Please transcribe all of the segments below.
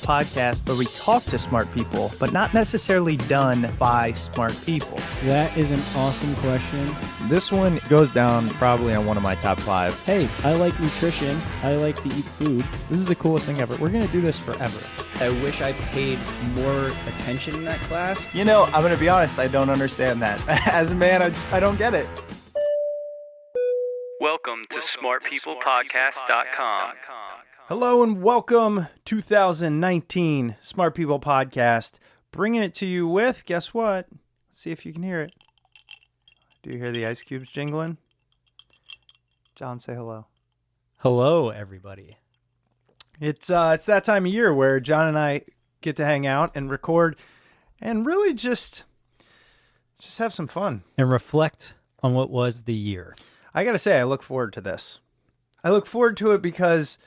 podcast where we talk to smart people, but not necessarily done by smart people? That is an awesome question. This one goes down probably on one of my top 5. Hey, I like nutrition. I like to eat food. This is the coolest thing ever. We're going to do this forever. I wish I paid more attention in that class. You know, I'm going to be honest, I don't understand that. As a man, I don't get it. Welcome to smartpeoplepodcast.com. Hello and welcome 2019 Smart People Podcast. Bringing it to you with, guess what? Let's see if you can hear it. Do you hear the ice cubes jingling? John, say hello. Hello, everybody. It's that time of year where John and I get to hang out and record and really just have some fun. And reflect on what was the year. I got to say, I look forward to this. I look forward to it because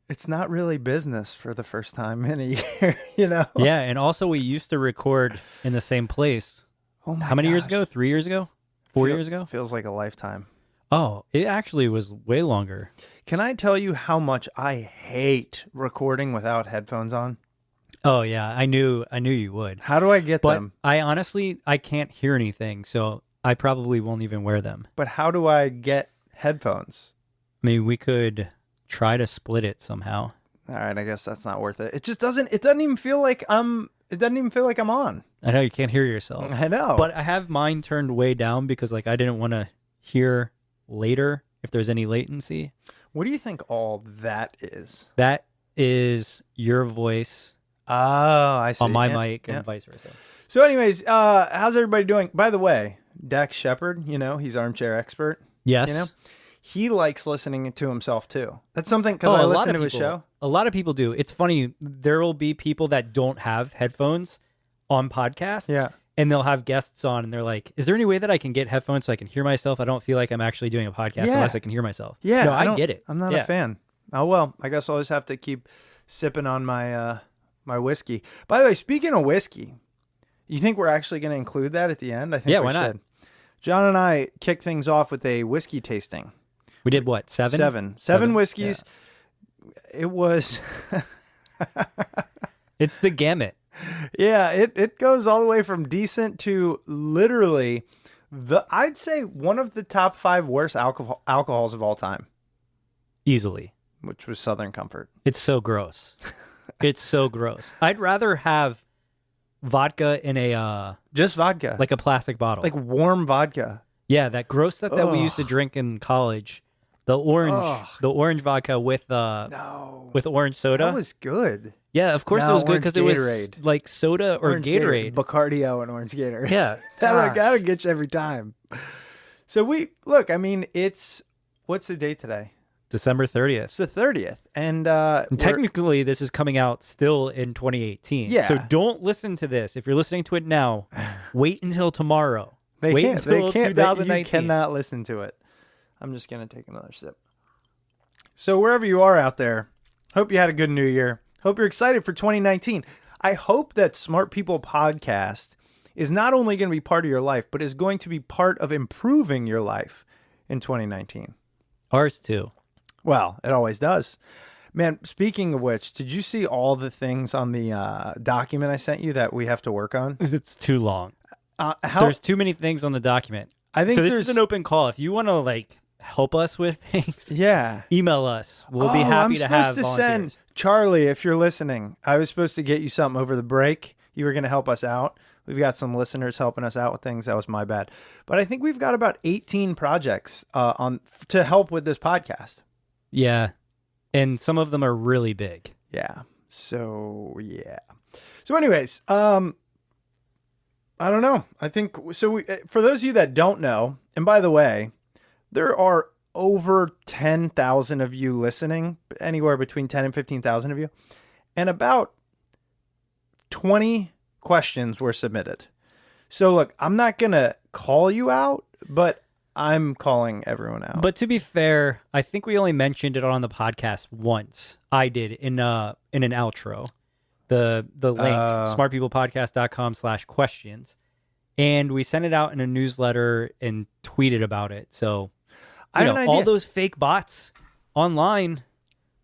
it's not really business for the first time in a year, you know? Yeah, and also we used to record in the same place. Oh my How many years gosh. ago? 3 years ago? 4 years ago? Feels like a lifetime. Oh, it actually was way longer. Can I tell you how much I hate recording without headphones on? Oh yeah, I knew you would. How do I get But them? I can't hear anything, so I probably won't even wear them. But how do I get headphones? I mean, we could try to split it somehow. All right, I guess that's not worth it. It doesn't even feel like I'm on. I know you can't hear yourself. I know. But I have mine turned way down because I didn't want to hear later if there's any latency. What do you think all that is? That is your voice Oh, I see. on my Yeah, mic yeah. and vice versa. So anyways, how's everybody doing? By the way, Dax Shepard, he's armchair expert. Yes. You know, he likes listening to himself too. That's something because I listen to his show. A lot of people do. It's funny. There will be people that don't have headphones on podcasts. Yeah. And they'll have guests on and they're like, is there any way that I can get headphones so I can hear myself? I don't feel like I'm actually doing a podcast Yeah. unless I can hear myself. Yeah, No, I get it. I'm not Yeah. a fan. Oh well, I guess I'll just have to keep sipping on my my whiskey. By the way, speaking of whiskey, you think we're actually going to include that at the end? I think Yeah, we why not? should. John and I kicked things off with a whiskey tasting. We did what? Seven whiskeys. It was It's the gamut. yeah, it goes all the way from decent to literally I'd say one of the top 5 worst alcohols of all time, Easily. which was Southern Comfort. It's so gross. It's so gross. I'd rather have vodka in a Just vodka. like a plastic bottle. like warm vodka. Yeah, that gross stuff that we used to Ugh. drink in college. The orange vodka with No. with orange soda. That was good. Yeah, of course No, it was good orange because it was Gatorade. like soda or Orange Gatorade. Bacardio and orange Gatorade. Yeah, that'll gosh. get you every time. So I mean, what's the date today? December 30th. It's the 30th. And And technically, this is coming out still in 2018. Yeah. So don't listen to this. If you're listening to it now, wait until tomorrow. they wait can't, until they can't, 2019. you cannot listen to it. I'm just going to take another sip. So wherever you are out there, hope you had a good new year. Hope you're excited for 2019. I hope that Smart People Podcast is not only going to be part of your life, but is going to be part of improving your life in 2019. Ours too. Well, it always does. Man, speaking of which, did you see all the things on the document I sent you that we have to work on? It's too long. How, There's too many things on the document. I think So this there's is an open call. If you want to help us with things, yeah. email us. We'll be Oh, happy I'm to have supposed volunteers. send Charlie, if you're listening, I was supposed to get you something over the break. You were going to help us out. We've got some listeners helping us out with things. That was my bad. But I think we've got about 18 projects to help with this podcast. Yeah. And some of them are really big. Yeah. So, yeah. So anyways, I don't know. I think so. For those of you that don't know, and by the way, there are over 10,000 of you listening, anywhere between 10 and 15,000 of you, and about 20 questions were submitted. So look, I'm not going to call you out, but I'm calling everyone out. But to be fair, I think we only mentioned it on the podcast once. I did in an outro. The link, smartpeoplepodcast.com/questions. And we sent it out in a newsletter and tweeted about it. So, I have an idea. all those fake bots online,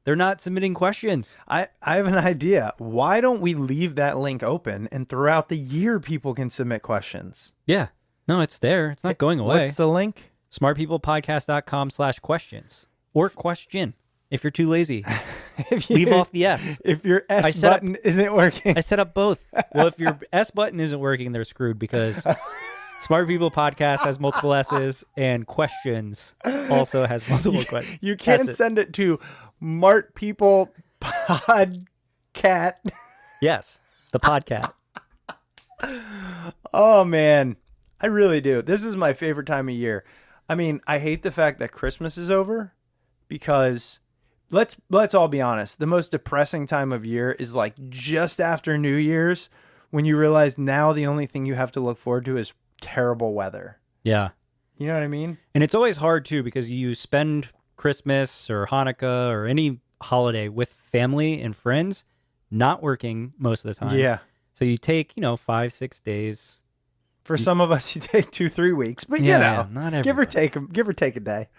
They're not submitting questions. I have an idea. Why don't we leave that link open and throughout the year people can submit questions? Yeah. No, it's there. It's not going away. What's the link? smartpeoplepodcast.com/questions or question if you're too lazy. If you- Leave off the S. If your I S set up- button isn't working. I set up both. Well, if your S button isn't working, they're screwed because Smart People Podcast has multiple S's and questions also has multiple questions. You can't S's. send it to Mart People Podcat. Yes, the podcast. Oh man, I really do. This is my favorite time of year. I mean, I hate the fact that Christmas is over because let's all be honest. The most depressing time of year is like just after New Year's when you realize now the only thing you have to look forward to is terrible weather. Yeah. You know what I mean? And it's always hard too because you spend Christmas or Hanukkah or any holiday with family and friends, not working most of the time. Yeah. So you take, 5-6 days. For some of us, you take 2-3 weeks, but Yeah, not give or everybody. take a day.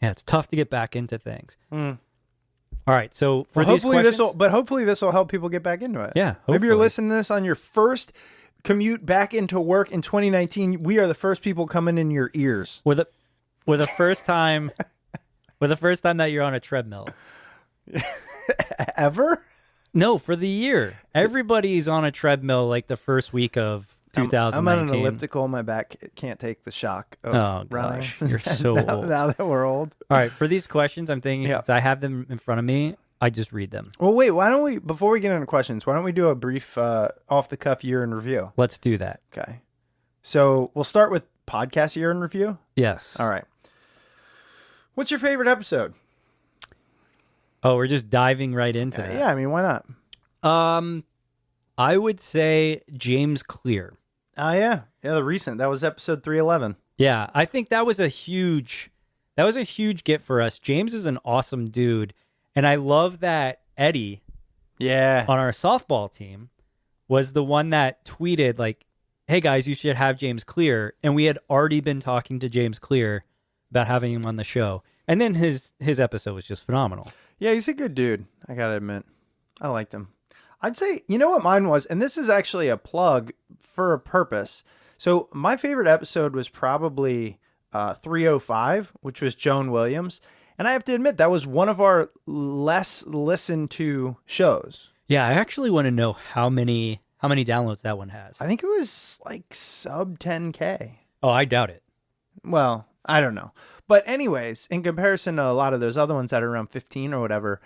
Yeah, it's tough to get back into things. Mm. All right, so for Well, these hopefully questions, hopefully this will help people get back into it. Yeah, Maybe you're hopefully. listening to this on your first commute back into work in 2019. We are the first people coming in your ears. we're the first time, that you're on a treadmill. Ever? No, for the year. Everybody's on a treadmill like the first week of 2019. I'm on an elliptical. My back can't take the shock of Oh, running. gosh, you're so now, old. now that we're old. All right, for these questions, I'm thinking Yeah. since I have them in front of me, I just read them. Well, wait. Why don't we? Before we get into questions, why don't we do a brief off the cuff year in review? Let's do that. Okay. So we'll start with podcast year in review. Yes. All right. What's your favorite episode? Oh, we're just diving right into that. Yeah, I mean, why not? I would say James Clear. Oh yeah, the recent. That was episode 311. Yeah, I think that was a huge get for us. James is an awesome dude, and I love that Eddie Yeah. on our softball team was the one that tweeted like, "Hey guys, you should have James Clear," and we had already been talking to James Clear about having him on the show. And then his episode was just phenomenal. Yeah, he's a good dude. I gotta admit, I liked him. I'd say, you know what mine was, and this is actually a plug for a purpose. So my favorite episode was probably 305, which was Joan Williams, and I have to admit that was one of our less listened to shows. Yeah, I actually want to know how many downloads that one has. I think it was like sub 10K. Oh, I doubt it. Well, I don't know. But anyways, in comparison to a lot of those other ones that are around 15 or whatever,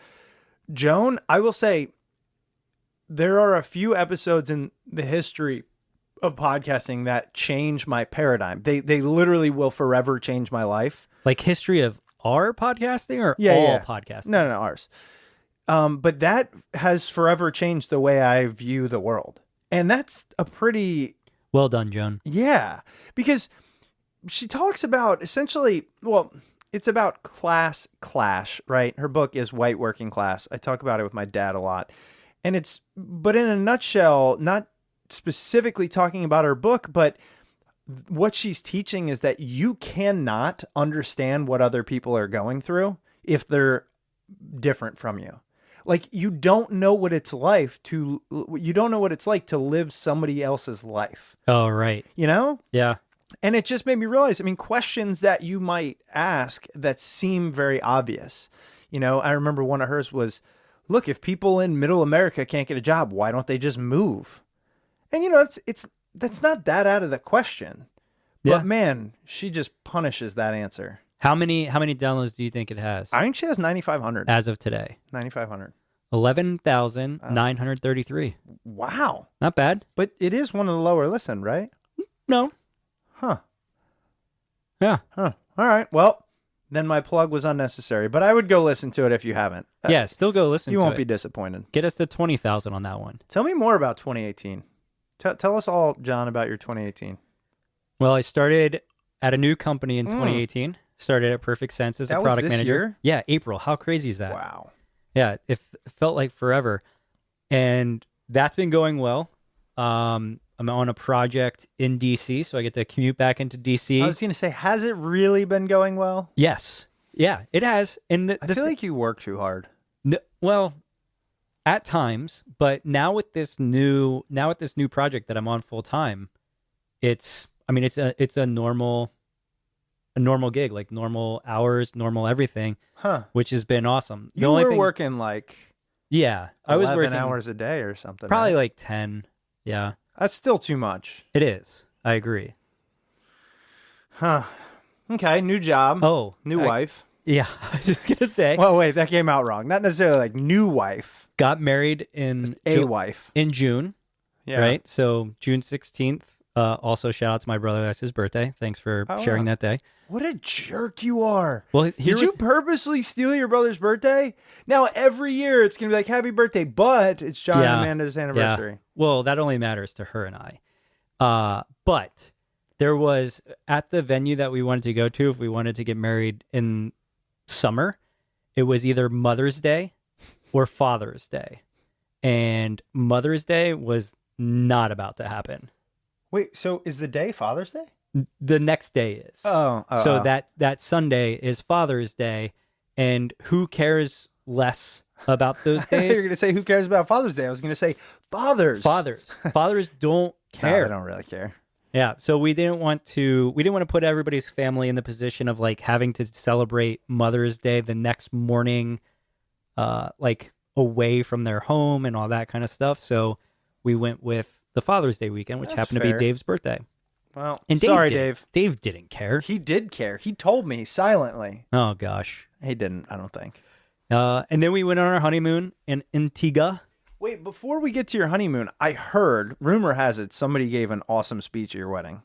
Joan, I will say there are a few episodes in the history of podcasting that change my paradigm. They literally will forever change my life. Like history of our podcasting or Yeah, all yeah. podcasting? No, ours. But that has forever changed the way I view the world. And that's a pretty Well done, Joan. Yeah, because she talks about essentially, well, it's about class clash, right? Her book is White Working Class. I talk about it with my dad a lot. And but in a nutshell, not specifically talking about her book, but what she's teaching is that you cannot understand what other people are going through if they're different from you. Like you don't know what it's like to live somebody else's life, Oh, right. you know? Yeah. And it just made me realize, I mean, questions that you might ask that seem very obvious. You know, I remember one of hers was, look, if people in middle America can't get a job, why don't they just move? And you know, that's not that out of the question. But Yeah. man, she just punishes that answer. How many downloads do you think it has I think she has 9,500. as of today? 9,500. 11,933. Wow. Not bad. But it is one of the lower listened, right? No. Huh. Yeah. Huh. All right. Well, then my plug was unnecessary, but I would go listen to it if you haven't. Yeah, still go listen You to won't it. be disappointed. Get us to 20,000 on that one. Tell me more about 2018. Tell us all, John, about your 2018. Well, I started at a new company in 2018. Started at Perfect Sense as a That was product this manager. year? Yeah, April. How crazy is that? Wow. Yeah, it felt like forever. And that's been going well. I'm on a project in DC, so I get to commute back into DC. I was going to say, has it really been going well? Yes. Yeah, it has. And I feel like you work too hard. well, at times, but now with this new project that I'm on full time, it's a normal gig, like normal hours, normal everything, Huh. which has been awesome. You were working like Yeah, I was 11 working hours a day or something. probably right? like 10. Yeah, That's still too much. it is. I agree. Huh. Okay, new job. Oh, New I- wife. Yeah, I was just gonna say, Well, wait, that came out wrong. Not necessarily like new wife, got married in wife. in June, Yeah. right? So June 16th. Also, shout out to my brother. That's his birthday. Thanks for sharing wow. that day. What a jerk you are. Well, Did you purposely steal your brother's birthday? Now every year it's gonna be like happy birthday, but it's John and Amanda's anniversary. Yeah. Well, that only matters to her and I. But there was at the venue that we wanted to go to, if we wanted to get married in summer, it was either Mother's Day or Father's Day. And Mother's Day was not about to happen. Wait, so is the day Father's Day? The next day is. So that Sunday is Father's Day, and who cares less about those You're days? gonna say who cares about Father's Day? I was gonna say fathers. Fathers don't No, care. they don't really care. Yeah, so we didn't want to put everybody's family in the position of like having to celebrate Mother's Day the next morning, like away from their home and all that kind of stuff. So we went with the Father's Day weekend, which That's happened to fair. be Dave's birthday. Well, And sorry, didn't. Dave. Dave didn't care. He did care. He told me silently. Oh gosh. He didn't, I don't think. And then we went on our honeymoon in Antigua. Wait, before we get to your honeymoon, I heard, rumor has it, somebody gave an awesome speech at your wedding.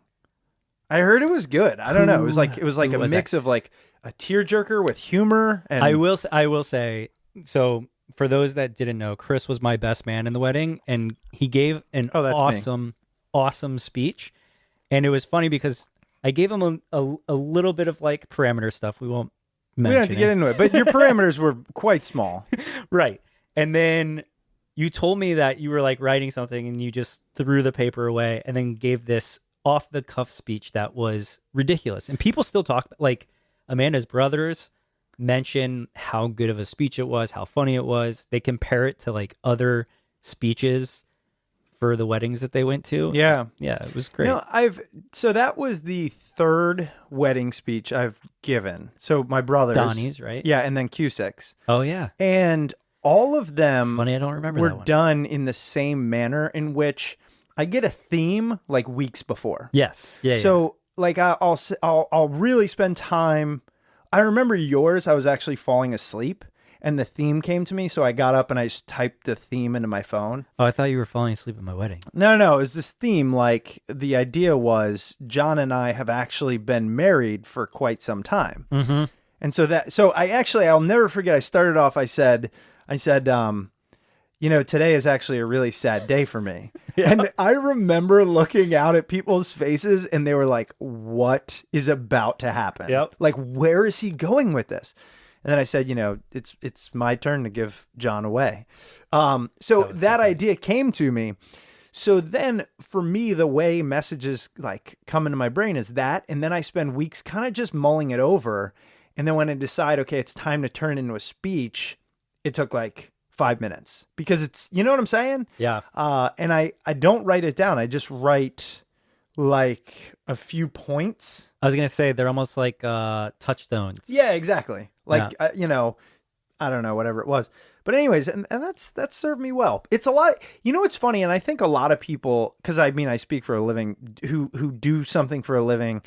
I heard it was good. I don't know. It was like Who a was mix of like a tearjerker with humor and I will say, so for those that didn't know, Chris was my best man in the wedding, and he gave an that's me. awesome speech. And it was funny because I gave him a little bit of like parameter stuff. We won't we mention don't have to get into it, but your parameters were quite small. Right. And then you told me that you were like writing something and you just threw the paper away and then gave this off the cuff speech that was ridiculous. And people still talk, like Amanda's brothers mention how good of a speech it was, how funny it was. They compare it to like other speeches for the weddings that they went to. Yeah. Yeah, it was great. No, so that was the third wedding speech I've given. So my brothers. Donnie's, right? Yeah, and then Cusick's. Oh, yeah. And all of them Funny, I don't remember were that one. done in the same manner in which I get a theme like weeks before. Yes. Yeah. So like I'll really spend time. I remember yours. I was actually falling asleep, and the theme came to me, so I got up and I just typed the theme into my phone. Oh, I thought you were falling asleep at my wedding. No, it was this theme. Like the idea was John and I have actually been married for quite some time, Mm-hmm. and so I'll never forget. I started off. I said, today is actually a really sad day for me. And I remember looking out at people's faces and they were like, what is about to happen? Yep. Like, where is he going with this? And then I said, it's my turn to give John away. So that idea came to me. So then for me, the way messages like come into my brain is that, and then I spend weeks kind of just mulling it over. And then when I decide, okay, it's time to turn it into a speech, it took like 5 minutes because it's, you know what I'm saying? Yeah. And I don't write it down. I just write like a few points. I was going to say they're almost like touchstones. Yeah, exactly. Like, I don't know, whatever it was. But anyways, and that's served me well. It's a lot. You know, it's funny. And I think a lot of people, cause I speak for a living, who do something for a living,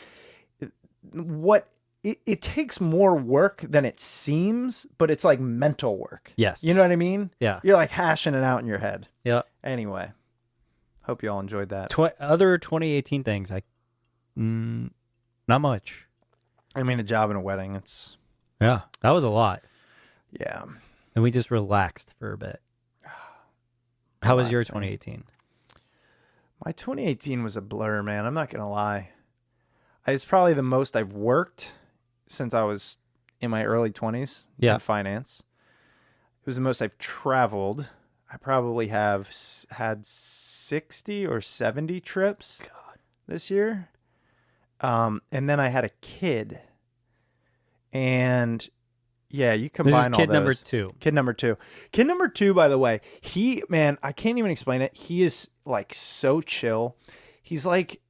it takes more work than it seems, but it's like mental work. Yes. You know what I mean? Yeah. You're like hashing it out in your head. Yeah. Anyway, hope you all enjoyed that. Other 2018 things, not much. I mean, a job and a wedding. It's Yeah, that was a lot, yeah. and we just relaxed for a bit. How was your Relaxing. 2018? My 2018 was a blur, man. I'm not gonna lie. It's probably the most I've worked since I was in my early 20s Yeah. in finance. It was the most I've traveled. I probably have had 60 or 70 trips this year. And then I had a kid. And yeah, you This combine is kid all number those. 2. Kid number two. Kid number two, by the way, I can't even explain it. He is like so chill. He's like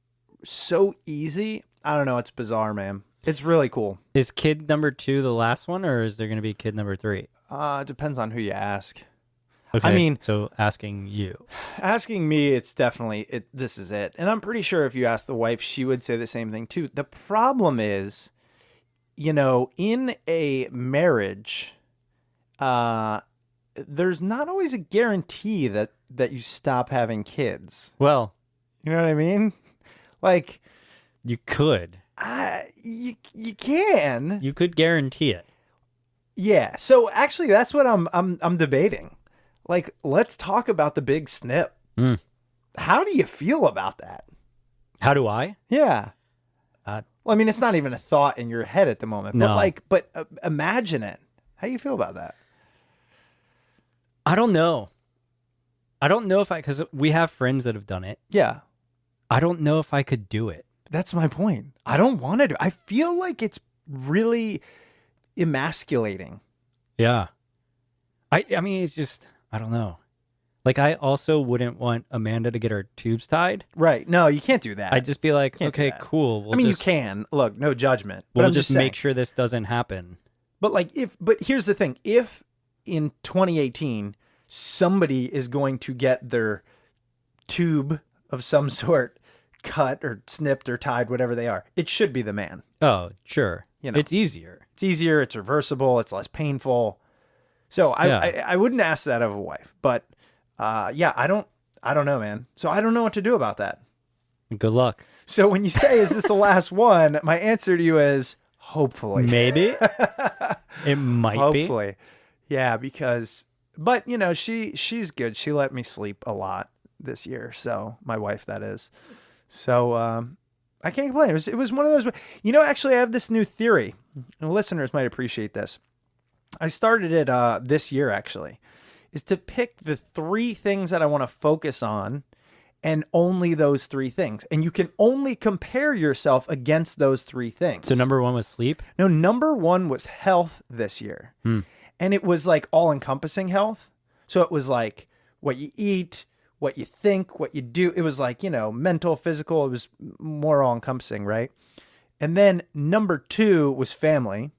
so easy. I don't know. It's bizarre, man. It's really cool. Is kid number 2 the last one, or is there going to be kid number 3? It depends on who you ask. Okay, mean- so asking you. Asking me, it's definitely this is it. And I'm pretty sure if you ask the wife, she would say the same thing too. The problem is, in a marriage, there's not always a guarantee that you stop having kids. Well, You know what I mean? Like, you could. you can. You could guarantee it. Yeah. So actually, that's what I'm debating. Like, let's talk about the big snip. Mm. How do you feel about that? How do I? Yeah. Uh, Well, I mean, it's not even a thought in your head at the moment. No. But imagine it. How do you feel about that? I don't know. I don't know because we have friends that have done it. Yeah. I don't know if I could do it. That's my point. I don't want to do. I feel like it's really emasculating. Yeah. I mean, it's just, I don't know. Like, I also wouldn't want Amanda to get her tubes tied. Right. No, you can't do that. I'd just be like, Can't do okay, that. cool. I mean, you can. Look, no judgment. But We'll I'm just saying. make sure this doesn't happen. But here's the thing. If in 2018 somebody is going to get their tube of some sort cut or snipped or tied, whatever they are, it should be the man. Oh, sure. It's easier. It's easier. It's reversible. It's less painful. So I wouldn't ask that of a wife, but yeah, I don't know, man. So I don't know what to do about that. Good luck. So when you say, is this the last one? My answer to you is hopefully. Maybe. It might Hopefully. Yeah, but she's good. She let me sleep a lot this year. So my wife, that is. So I can't complain. It was one of those, actually I have this new theory, and listeners might appreciate this. I started it this year, actually, is to pick the 3 things that I want to focus on, and only those 3 things. And you can only compare yourself against those 3 things. So number 1 was sleep? No, number 1 was health this year. And it was like all encompassing health. So it was like what you eat, what you think, what you do. It was like, mental, physical. It was more all encompassing, right? And then number 2 was family.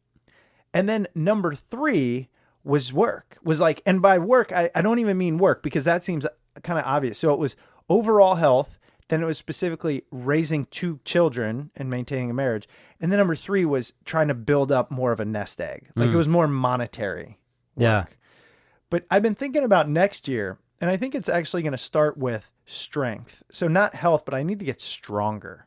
And then number 3 was work. Was like, and by work, I don't even mean work, because that seems kind of obvious. So it was overall health. Then it was specifically raising 2 children and maintaining a marriage. And then number 3 was trying to build up more of a nest egg. Like it was more monetary work. Yeah. But I've been thinking about next year, and I think it's actually going to start with strength. So not health, but I need to get stronger.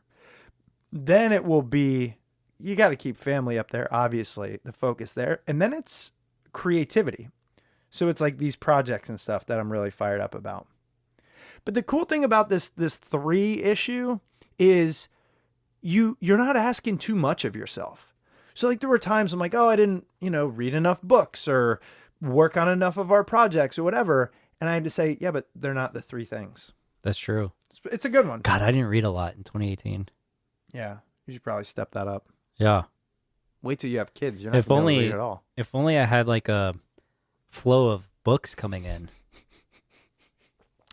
Then it will be, you got to keep family up there, obviously, the focus there. And then it's creativity. So it's like these projects and stuff that I'm really fired up about. But the cool thing about this 3 issue is you're not asking too much of yourself. So like there were times I'm like, oh, I didn't, read enough books or work on enough of our projects or whatever. And I had to say, yeah, but they're not the 3 things. That's true. It's a good one. God, I didn't read a lot in 2018. Yeah. You should probably step that up. Yeah. Wait till you have kids. You're not If going to be able to only- read at all. If only I had like a flow of books coming in.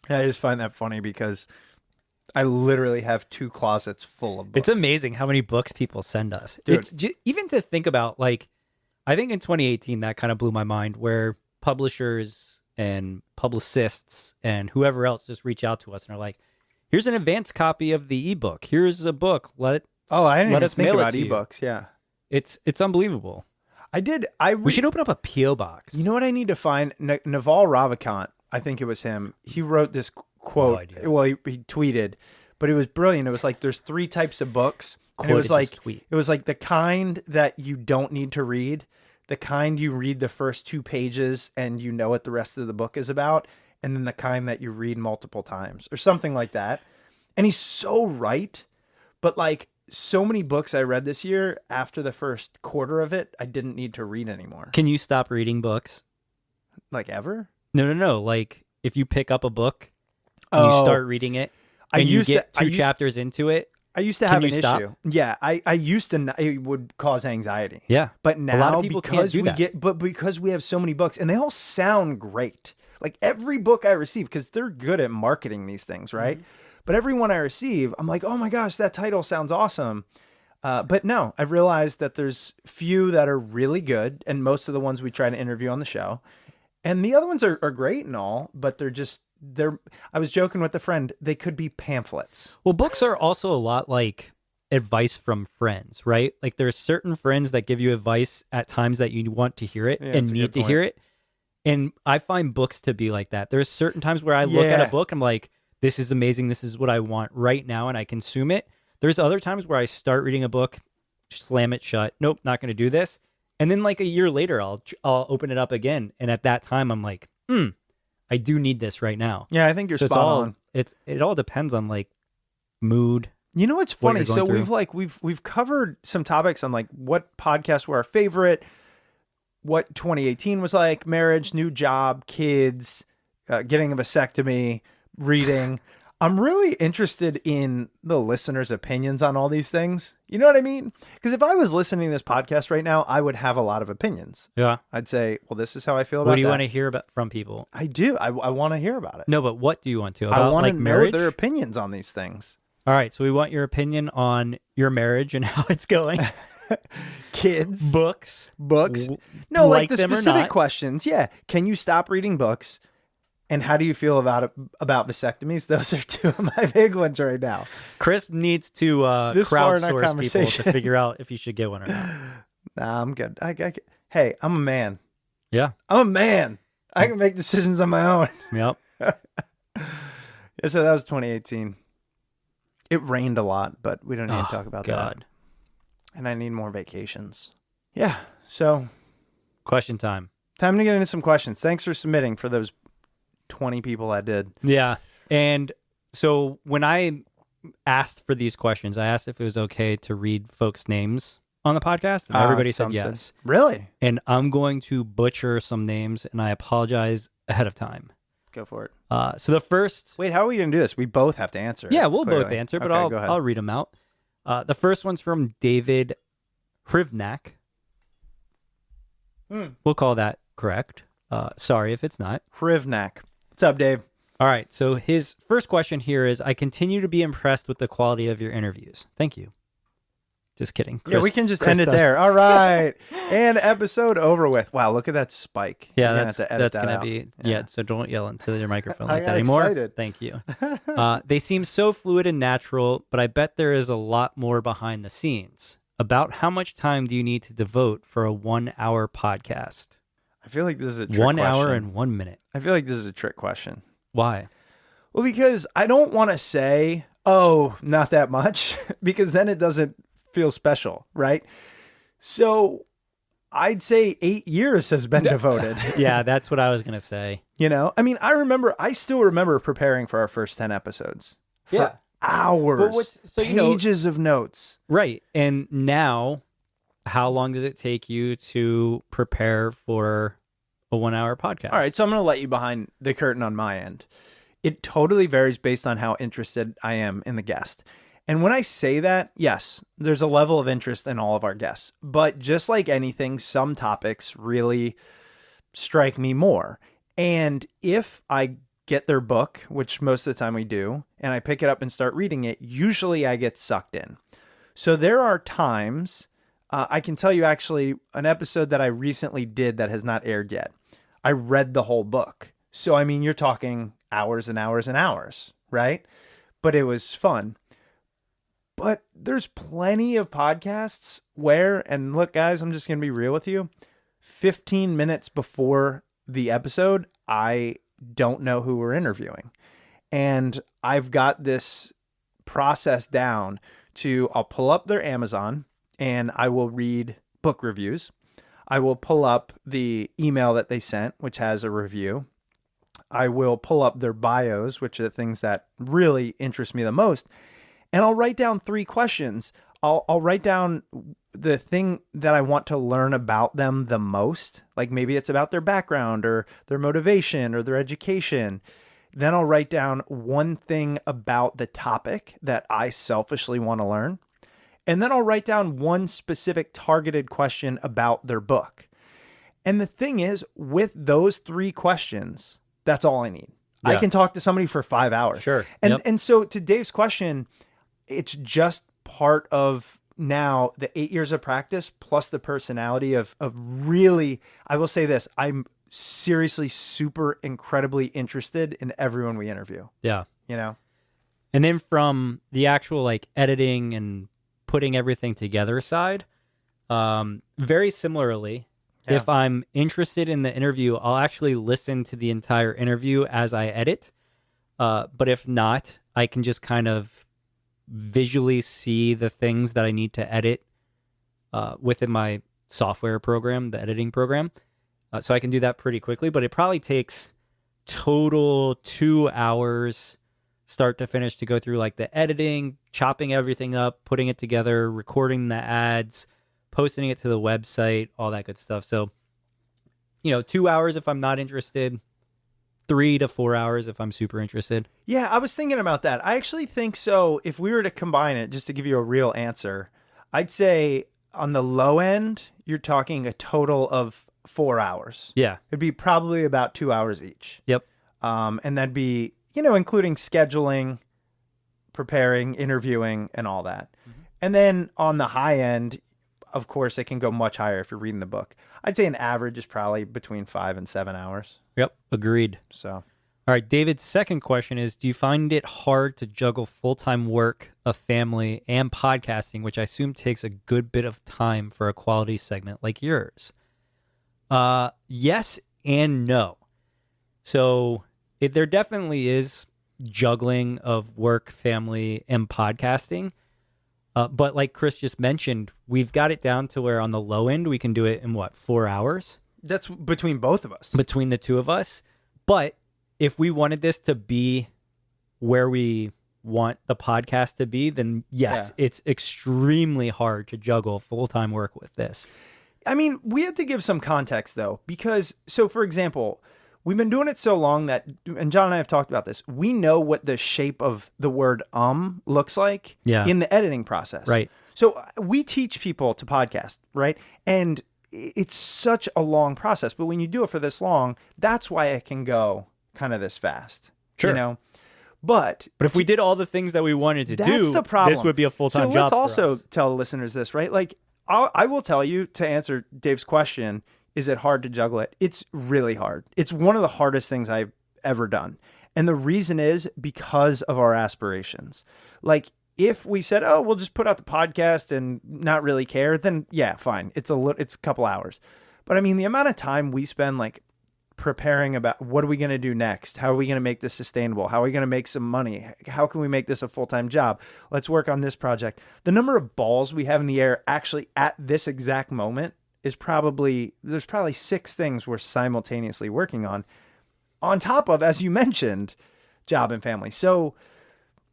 Yeah, I just find that funny because I literally have 2 closets full of books. It's amazing how many books people send us. Dude. It's even to think about, like, I think in 2018 that kind of blew my mind, where publishers and publicists and whoever else just reach out to us and are like, here's an advanced copy of the ebook. Here's a book. I didn't let even us think mail it about to you." ebooks. Yeah. It's unbelievable. We should open up a P.O. box. You know what I need to find? Naval Ravikant, I think it was him. He wrote this quote. No idea. Well, he tweeted, but it was brilliant. It was like there's 3 types of books. And it was Quoted this like tweet. it was like the kind that you don't need to read, the kind you read the first 2 pages and you know what the rest of the book is about, and then the kind that you read multiple times or something like that. And he's so right. But like so many books I read this year, after the first quarter of it, I didn't need to read anymore. Can you stop reading books? Like ever? No. Like, if you pick up a book and you start reading it, I and you used get to- I 2 used- chapters into it, I used to Can have you an stop? issue. Yeah, I used to. It would cause anxiety. Yeah. But A now lot of people can't because do we that. because we have so many books and they all sound great. Like every book I receive, because they're good at marketing these things, right? But every one I receive, I'm like, oh my gosh, that title sounds awesome. But no, I've realized that there's few that are really good, and most of the ones we try to interview on the show, and the other ones are great and all, but they're. I was joking with a friend; they could be pamphlets. Well, books are also a lot like advice from friends, right? Like there's certain friends that give you advice at times that you want to hear it Yeah, and that's a need good to point. hear it. And I find books to be like that. There's certain times where I look at a Yeah. book, I'm like, this is amazing. This is what I want right now. And I consume it. There's other times where I start reading a book, slam it shut. Nope, not going to do this. And then like a year later, I'll open it up again. And at that time, I'm like, I do need this right now. Yeah, I think you're So it's spot all on. it all depends on like mood. You know what's what funny? you're So going we've covered some topics on like what podcasts were our favorite, what 2018 was like, marriage, new job, kids, getting a vasectomy, reading. I'm really interested in the listeners' opinions on all these things. You know what I mean? Because if I was listening to this podcast right now, I would have a lot of opinions. Yeah. I'd say, well, this is how I feel about What do you that. want to hear about from people? I do. I want to hear about it. No, but what do you want to? I About want like to know marriage? their opinions on these things. All right, so we want your opinion on your marriage and how it's going. Kids. Books. Books. W- No, like like the them or specific not. questions. Yeah. Can you stop reading books? And how do you feel about vasectomies? Those are two of my big ones right now. Chris needs to This far in our crowdsource people conversation. to figure out if you should get one or not. Nah, I'm good. Hey, I'm a man. Yeah. I'm a man. I can make decisions on my own. Yep. Yeah, so that was 2018. It rained a lot, but we don't need to talk about that. God. And I need more vacations. Yeah. So Question time. time to get into some questions. Thanks for submitting for those 20 people I did. Yeah. And so when I asked for these questions, I asked if it was okay to read folks' names on the podcast, and everybody said Some yes. Really? And I'm going to butcher some names, and I apologize ahead of time. Go for it. So the first, Wait, how are we going to do this? We both have to answer. yeah, it, we'll both clearly. answer, but Okay, go ahead. I'll read them out. The first one's from David Hrivnak. We'll call that correct. Sorry if it's not. Hrivnak. What's up, Dave? All right. So his first question here is, I continue to be impressed with the quality of your interviews. Thank you. Just kidding. Yeah, we Chris- can just Chris end it does- there. All right. And episode over with. Wow, look at that spike. Yeah, You're gonna that's have to edit that gonna out. be yeah. So don't yell into your microphone I like that got anymore. excited. Thank you. They seem so fluid and natural, but I bet there is a lot more behind the scenes. About how much time do you need to devote for a 1 hour podcast? I feel like this is a trick 1 question. hour and 1 minute. I feel like this is a trick question. Why? Well, because I don't want to say, oh, not that much, because then it doesn't feel special, right? So I'd say 8 years has been devoted. Yeah, that's what I was gonna say. You know, I mean, I still remember preparing for our first 10 episodes. For Yeah. hours. But what's- so, you know- pages of notes. Right. And now, how long does it take you to prepare for a 1 hour podcast? All right, so I'm going to let you behind the curtain on my end. It totally varies based on how interested I am in the guest. And when I say that, yes, there's a level of interest in all of our guests. But just like anything, some topics really strike me more. And if I get their book, which most of the time we do, and I pick it up and start reading it, usually I get sucked in. So there are times, I can tell you actually an episode that I recently did that has not aired yet. I read the whole book. So, I mean, you're talking hours and hours and hours, right? But it was fun. But there's plenty of podcasts where, and look, guys, I'm just going to be real with you. 15 minutes before the episode, I don't know who we're interviewing. And I've got this process down to, I'll pull up their Amazon and I will read book reviews. I will pull up the email that they sent, which has a review. I will pull up their bios, which are the things that really interest me the most. And I'll write down 3 questions. I'll write down the thing that I want to learn about them the most. Like maybe it's about their background or their motivation or their education. Then I'll write down one thing about the topic that I selfishly want to learn. And then I'll write down one specific targeted question about their book. And the thing is, with those 3 questions, that's all I need. I Yeah. can talk to somebody for 5 hours. Sure. And Yep. and so to Dave's question, it's just part of now the 8 years of practice plus the personality of really, I will say this, I'm seriously super incredibly interested in everyone we interview, Yeah. you know? And then from the actual like editing and putting everything together side, very similarly, Yeah. if I'm interested in the interview, I'll actually listen to the entire interview as I edit. But if not, I can just kind of visually see the things that I need to edit within my software program, the editing program. So I can do that pretty quickly, but it probably takes total 2 hours start to finish to go through like the editing, chopping everything up, putting it together, recording the ads, posting it to the website, all that good stuff. So, 2 hours if I'm not interested, 3 to 4 hours if I'm super interested. Yeah, I was thinking about that. I actually think so. If we were to combine it, just to give you a real answer, I'd say on the low end, you're talking a total of 4 hours. Yeah. It'd be probably about 2 hours each. Yep. And that'd be, including scheduling, preparing, interviewing, and all that. And then on the high end, of course, it can go much higher if you're reading the book. I'd say an average is probably between 5 and 7 hours. Yep. Agreed. So, All right. David's second question is, do you find it hard to juggle full-time work, a family, and podcasting, which I assume takes a good bit of time for a quality segment like yours? Yes and no. So there definitely is juggling of work, family, and podcasting. But like Chris just mentioned, we've got it down to where on the low end, we can do it in 4 hours that's between both of us. between the two of us. But if we wanted this to be where we want the podcast to be, then yes, it's extremely hard to juggle full-time work with this. I mean, we have to give some context though, because so for example, we've been doing it so long that, and John and I have talked about this, we know what the shape of the word looks like Yeah. in the editing process. Right. So we teach people to podcast, right? And it's such a long process, but when you do it for this long, that's why it can go kind of this fast. Sure. But if we did all the things that we wanted to that's do, the problem. this would be a full-time so job let's for also us. tell listeners this, right? Like, I will tell you, to answer Dave's question, is it hard to juggle it? It's really hard. It's one of the hardest things I've ever done. And the reason is because of our aspirations. Like, if we said, oh, we'll just put out the podcast and not really care, then yeah, fine. It's a couple hours. But I mean, the amount of time we spend like preparing about what are we going to do next? How are we going to make this sustainable? How are we going to make some money? How can we make this a full-time job? Let's work on this project. The number of balls we have in the air actually at this exact moment is there's probably 6 things we're simultaneously working on top of, as you mentioned, job and family. So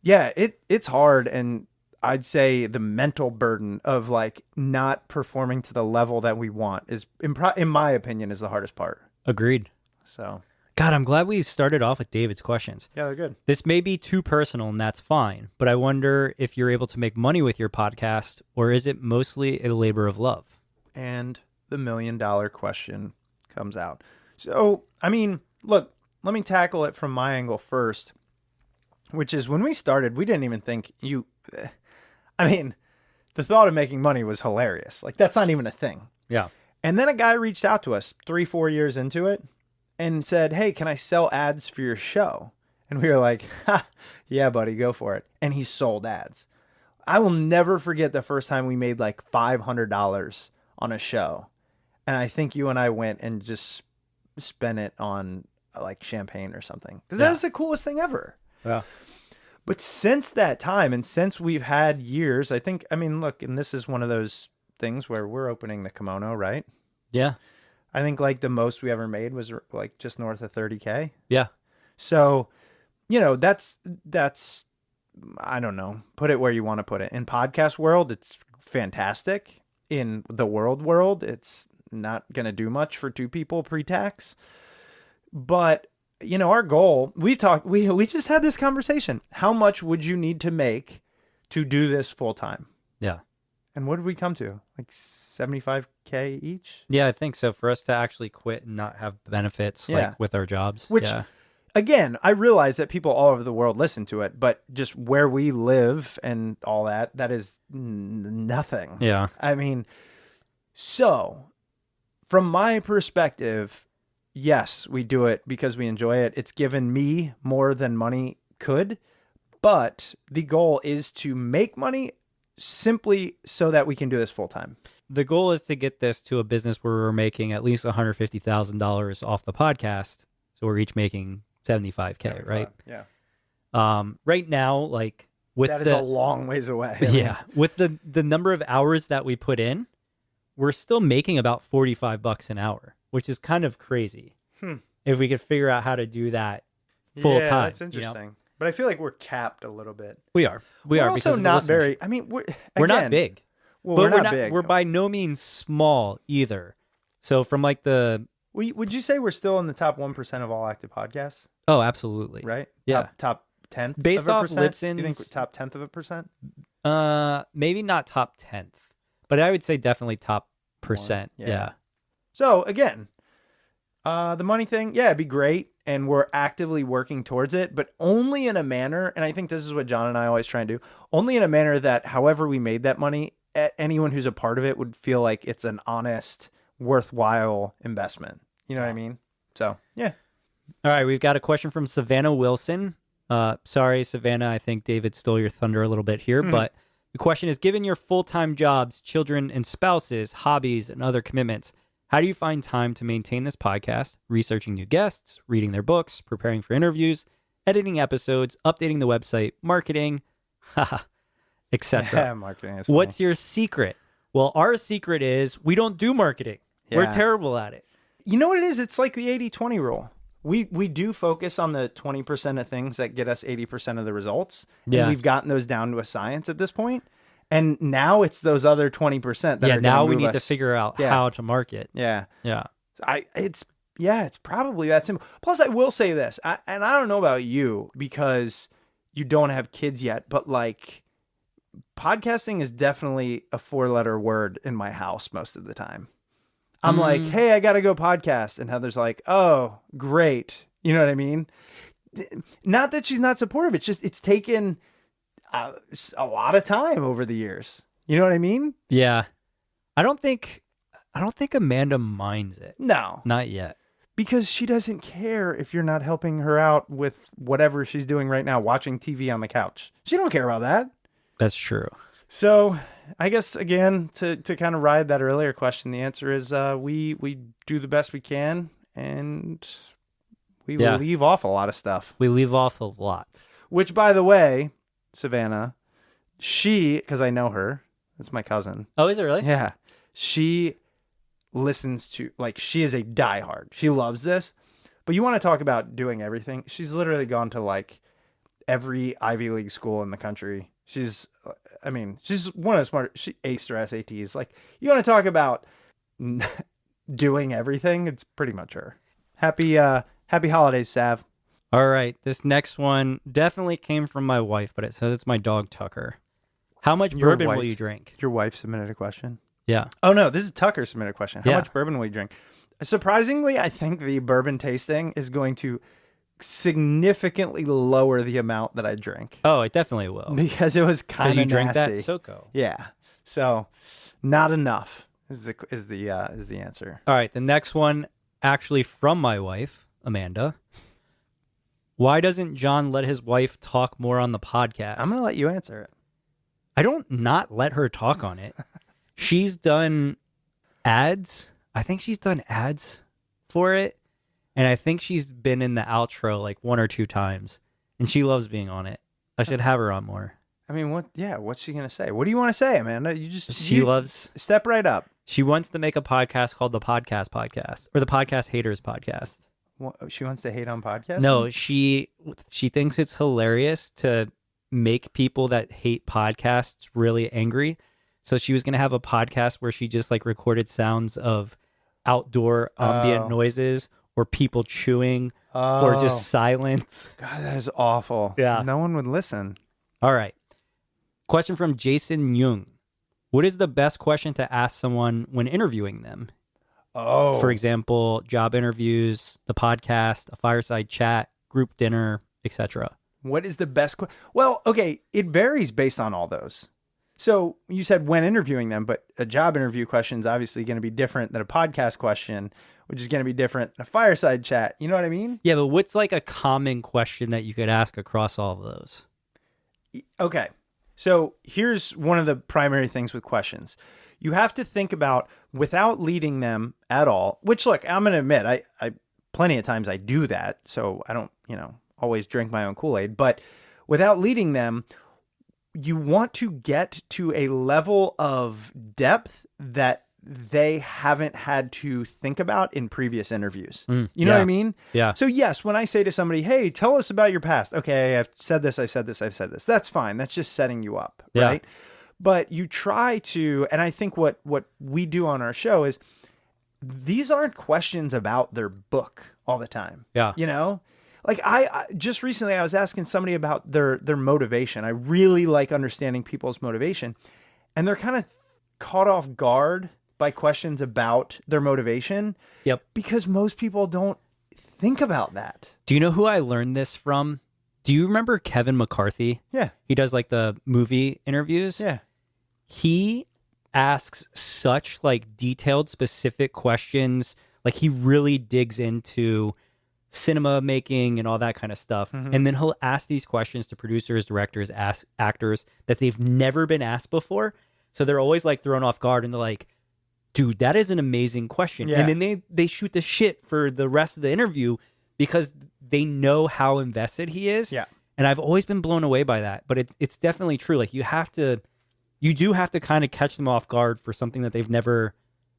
yeah, it's hard. And I'd say the mental burden of like not performing to the level that we want is, in my opinion, is the hardest part. Agreed. So God, I'm glad we started off with David's questions. yeah, they're good. This may be too personal, and that's fine, but I wonder if you're able to make money with your podcast, or is it mostly a labor of love? And the $1 million question comes out. So, I mean, look, let me tackle it from my angle first, which is when we started, we didn't even think the thought of making money was hilarious. Like, that's not even a thing. Yeah. And then a guy reached out to us 3-4 years into it and said, hey, can I sell ads for your show? And we were like, ha, yeah, buddy, go for it. And he sold ads. I will never forget the first time we made like $500 on a show. And I think you and I went and just spent it on like champagne or something. Because that was the coolest thing ever. Yeah. But since that time, and since we've had years, look, and this is one of those things where we're opening the kimono, right? Yeah. I think like the most we ever made was like just north of 30K. Yeah. So, that's I don't know, put it where you want to put it. In podcast world, it's fantastic. In the world, it's not going to do much for 2 people pre-tax. But our goal, we just had this conversation. How much would you need to make to do this full time? Yeah. And what did we come to? Like $75K each? Yeah, I think so. For us to actually quit and not have benefits Yeah. like with our jobs. Which, yeah. again, I realize that people all over the world listen to it, but just where we live and all that is nothing. Yeah. I mean, so from my perspective, yes, we do it because we enjoy it. It's given me more than money could, but the goal is to make money simply so that we can do this full time. The goal is to get this to a business where we're making at least $150,000 off the podcast. So we're each making $75K, right? Yeah. Right now, like with That is a long ways away. yeah, with the number of hours that we put in, we're still making about $45 an hour, which is kind of crazy. If we could figure out how to do that full Yeah, time. that's interesting. But I feel like we're capped a little bit. We are. We're because also of the not listenership. very. I mean, we're We're not again, big. Well, But we're not big. We're by no means small either. So from like the Would you say we're still in the top 1% of all active podcasts? oh, absolutely. Right? Yeah. Top 10th. Based of a off percent? Libsyn's- You think we're top 10th of a percent? Maybe not top 10th, but I would say definitely top percent. Yeah. Yeah. So again, the money thing, yeah, it'd be great, and we're actively working towards it, but only in a manner, and I think this is what John and I always try and do, only in a manner that however we made that money, anyone who's a part of it would feel like it's an honest, worthwhile investment. You know what I mean? So yeah. All right, we've got a question from Savannah Wilson. Sorry, Savannah, I think David stole your thunder a little bit here, but the question is, given your full-time jobs, children and spouses, hobbies, and other commitments, how do you find time to maintain this podcast, researching new guests, reading their books, preparing for interviews, editing episodes, updating the website, marketing, etc.? Yeah, marketing is funny. What's your secret? Well, our secret is we don't do marketing. We're Yeah. terrible at it. You know what it is? It's like the 80-20 rule. We do focus on the 20% of things that get us 80% of the results. And Yeah. we've gotten those down to a science at this point. And now it's those other 20% that Yeah, are gonna now we move need to us- figure out Yeah. how to market. Yeah. Yeah. It's probably that simple. Plus, I will say this, and I don't know about you because you don't have kids yet, but like podcasting is definitely a 4-letter word in my house most of the time. I'm like, hey, I got to go podcast. And Heather's like, oh, great. You know what I mean? Not that she's not supportive. It's just, it's taken a lot of time over the years. You know what I mean? Yeah. I don't think Amanda minds it. No. Not yet. Because she doesn't care if you're not helping her out with whatever she's doing right now, watching TV on the couch. She don't care about that. That's true. So I guess, again, to kind of ride that earlier question, the answer is we do the best we can, and we Yeah. leave off a lot of stuff. We leave off a lot. Which, by the way, Savannah, because I know her, that's my cousin. Oh, is it really? Yeah. She listens to, like, she is a diehard. She loves this. But you want to talk about doing everything? She's literally gone to, like, every Ivy League school in the country. She's one of the smart, she aced her SATs. Like, you want to talk about doing everything? It's pretty much her. Happy holidays, Sav. All right. This next one definitely came from my wife, but it says it's my dog, Tucker. How much Your bourbon will wife. you drink? Your wife submitted a question. Yeah. Oh, no, this is Tucker submitted a question. How Yeah. much bourbon will you drink? Surprisingly, I think the bourbon tasting is going to significantly lower the amount that I drink Oh, it definitely will. because it was kind Because of you drink that nasty. SoCo. Yeah, so not enough is the answer. All right. The next one, actually from my wife, Amanda. Why doesn't John let his wife talk more on the podcast? I'm gonna let you answer it. I don't not let her talk on it. She's done ads. I think she's done ads for it. And I think she's been in the outro like 1 or 2 times. And she loves being on it. I should have her on more. I mean, what's she gonna say? What do you want to say, Amanda? She loves, step right up. she wants to make a podcast called the Podcast Podcast or the Podcast Haters Podcast. She wants to hate on podcasts. No, she thinks it's hilarious to make people that hate podcasts really angry. So she was going to have a podcast where she just like recorded sounds of outdoor ambient Oh. noises or people chewing or just silence. God, that is awful. Yeah. No one would listen. All right. Question from Jason Jung. What is the best question to ask someone when interviewing them? Oh. For example, job interviews, the podcast, a fireside chat, group dinner, etc. What is the best Well, okay, it varies based on all those. So you said when interviewing them, but a job interview question is obviously going to be different than a podcast question, which is going to be different than a fireside chat. You know what I mean? Yeah, but what's like a common question that you could ask across all of those? Okay. So here's one of the primary things with questions. You have to think about, without leading them at all, which, look, I'm going to admit, I plenty of times I do that. So I don't, always drink my own Kool-Aid, but without leading them, you want to get to a level of depth that they haven't had to think about in previous interviews. You know what I mean? Yeah. So yes, when I say to somebody, hey, tell us about your past. Okay, I've said this. That's fine. That's just setting you up, Yeah. right? But you try to, and I think what we do on our show is, these aren't questions about their book all the time. Yeah. Like I just recently I was asking somebody about their motivation. I really like understanding people's motivation, and they're kind of caught off guard by questions about their motivation. Yep. Because most people don't think about that. Do you know who I learned this from? Do you remember Kevin McCarthy? Yeah. He does like the movie interviews. Yeah. He asks such like detailed, specific questions. Like he really digs into cinema making and all that kind of stuff. Mm-hmm. And then he'll ask these questions to producers, directors, actors that they've never been asked before. So they're always like thrown off guard and they're like, dude, that is an amazing question. Yeah. And then they shoot the shit for the rest of the interview because they know how invested he is. Yeah. And I've always been blown away by that. But it's definitely true. Like you do have to kind of catch them off guard for something that they've never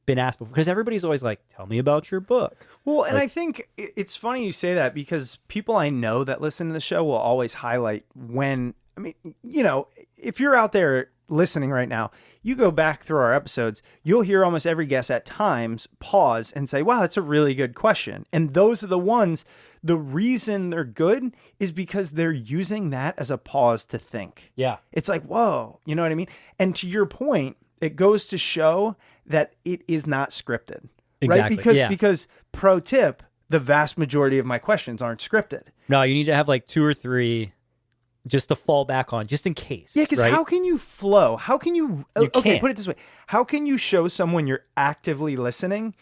been asked before, because everybody's always like, tell me about your book. Well, and Like- I think it's funny you say that, because people I know that listen to the show will always highlight when, I mean, if you're out there listening right now, you go back through our episodes, you'll hear almost every guest at times pause and say, wow, that's a really good question. And those are the ones, the reason they're good is because they're using that as a pause to think. Yeah. It's like, whoa, you know what I mean? And to your point, it goes to show that it is not scripted. Exactly, Right? Because pro tip, the vast majority of my questions aren't scripted. No, you need to have like 2 or 3 just to fall back on, just in case. Yeah, because right? how can you flow? How can you okay, can't. put it this way. How can you show someone you're actively listening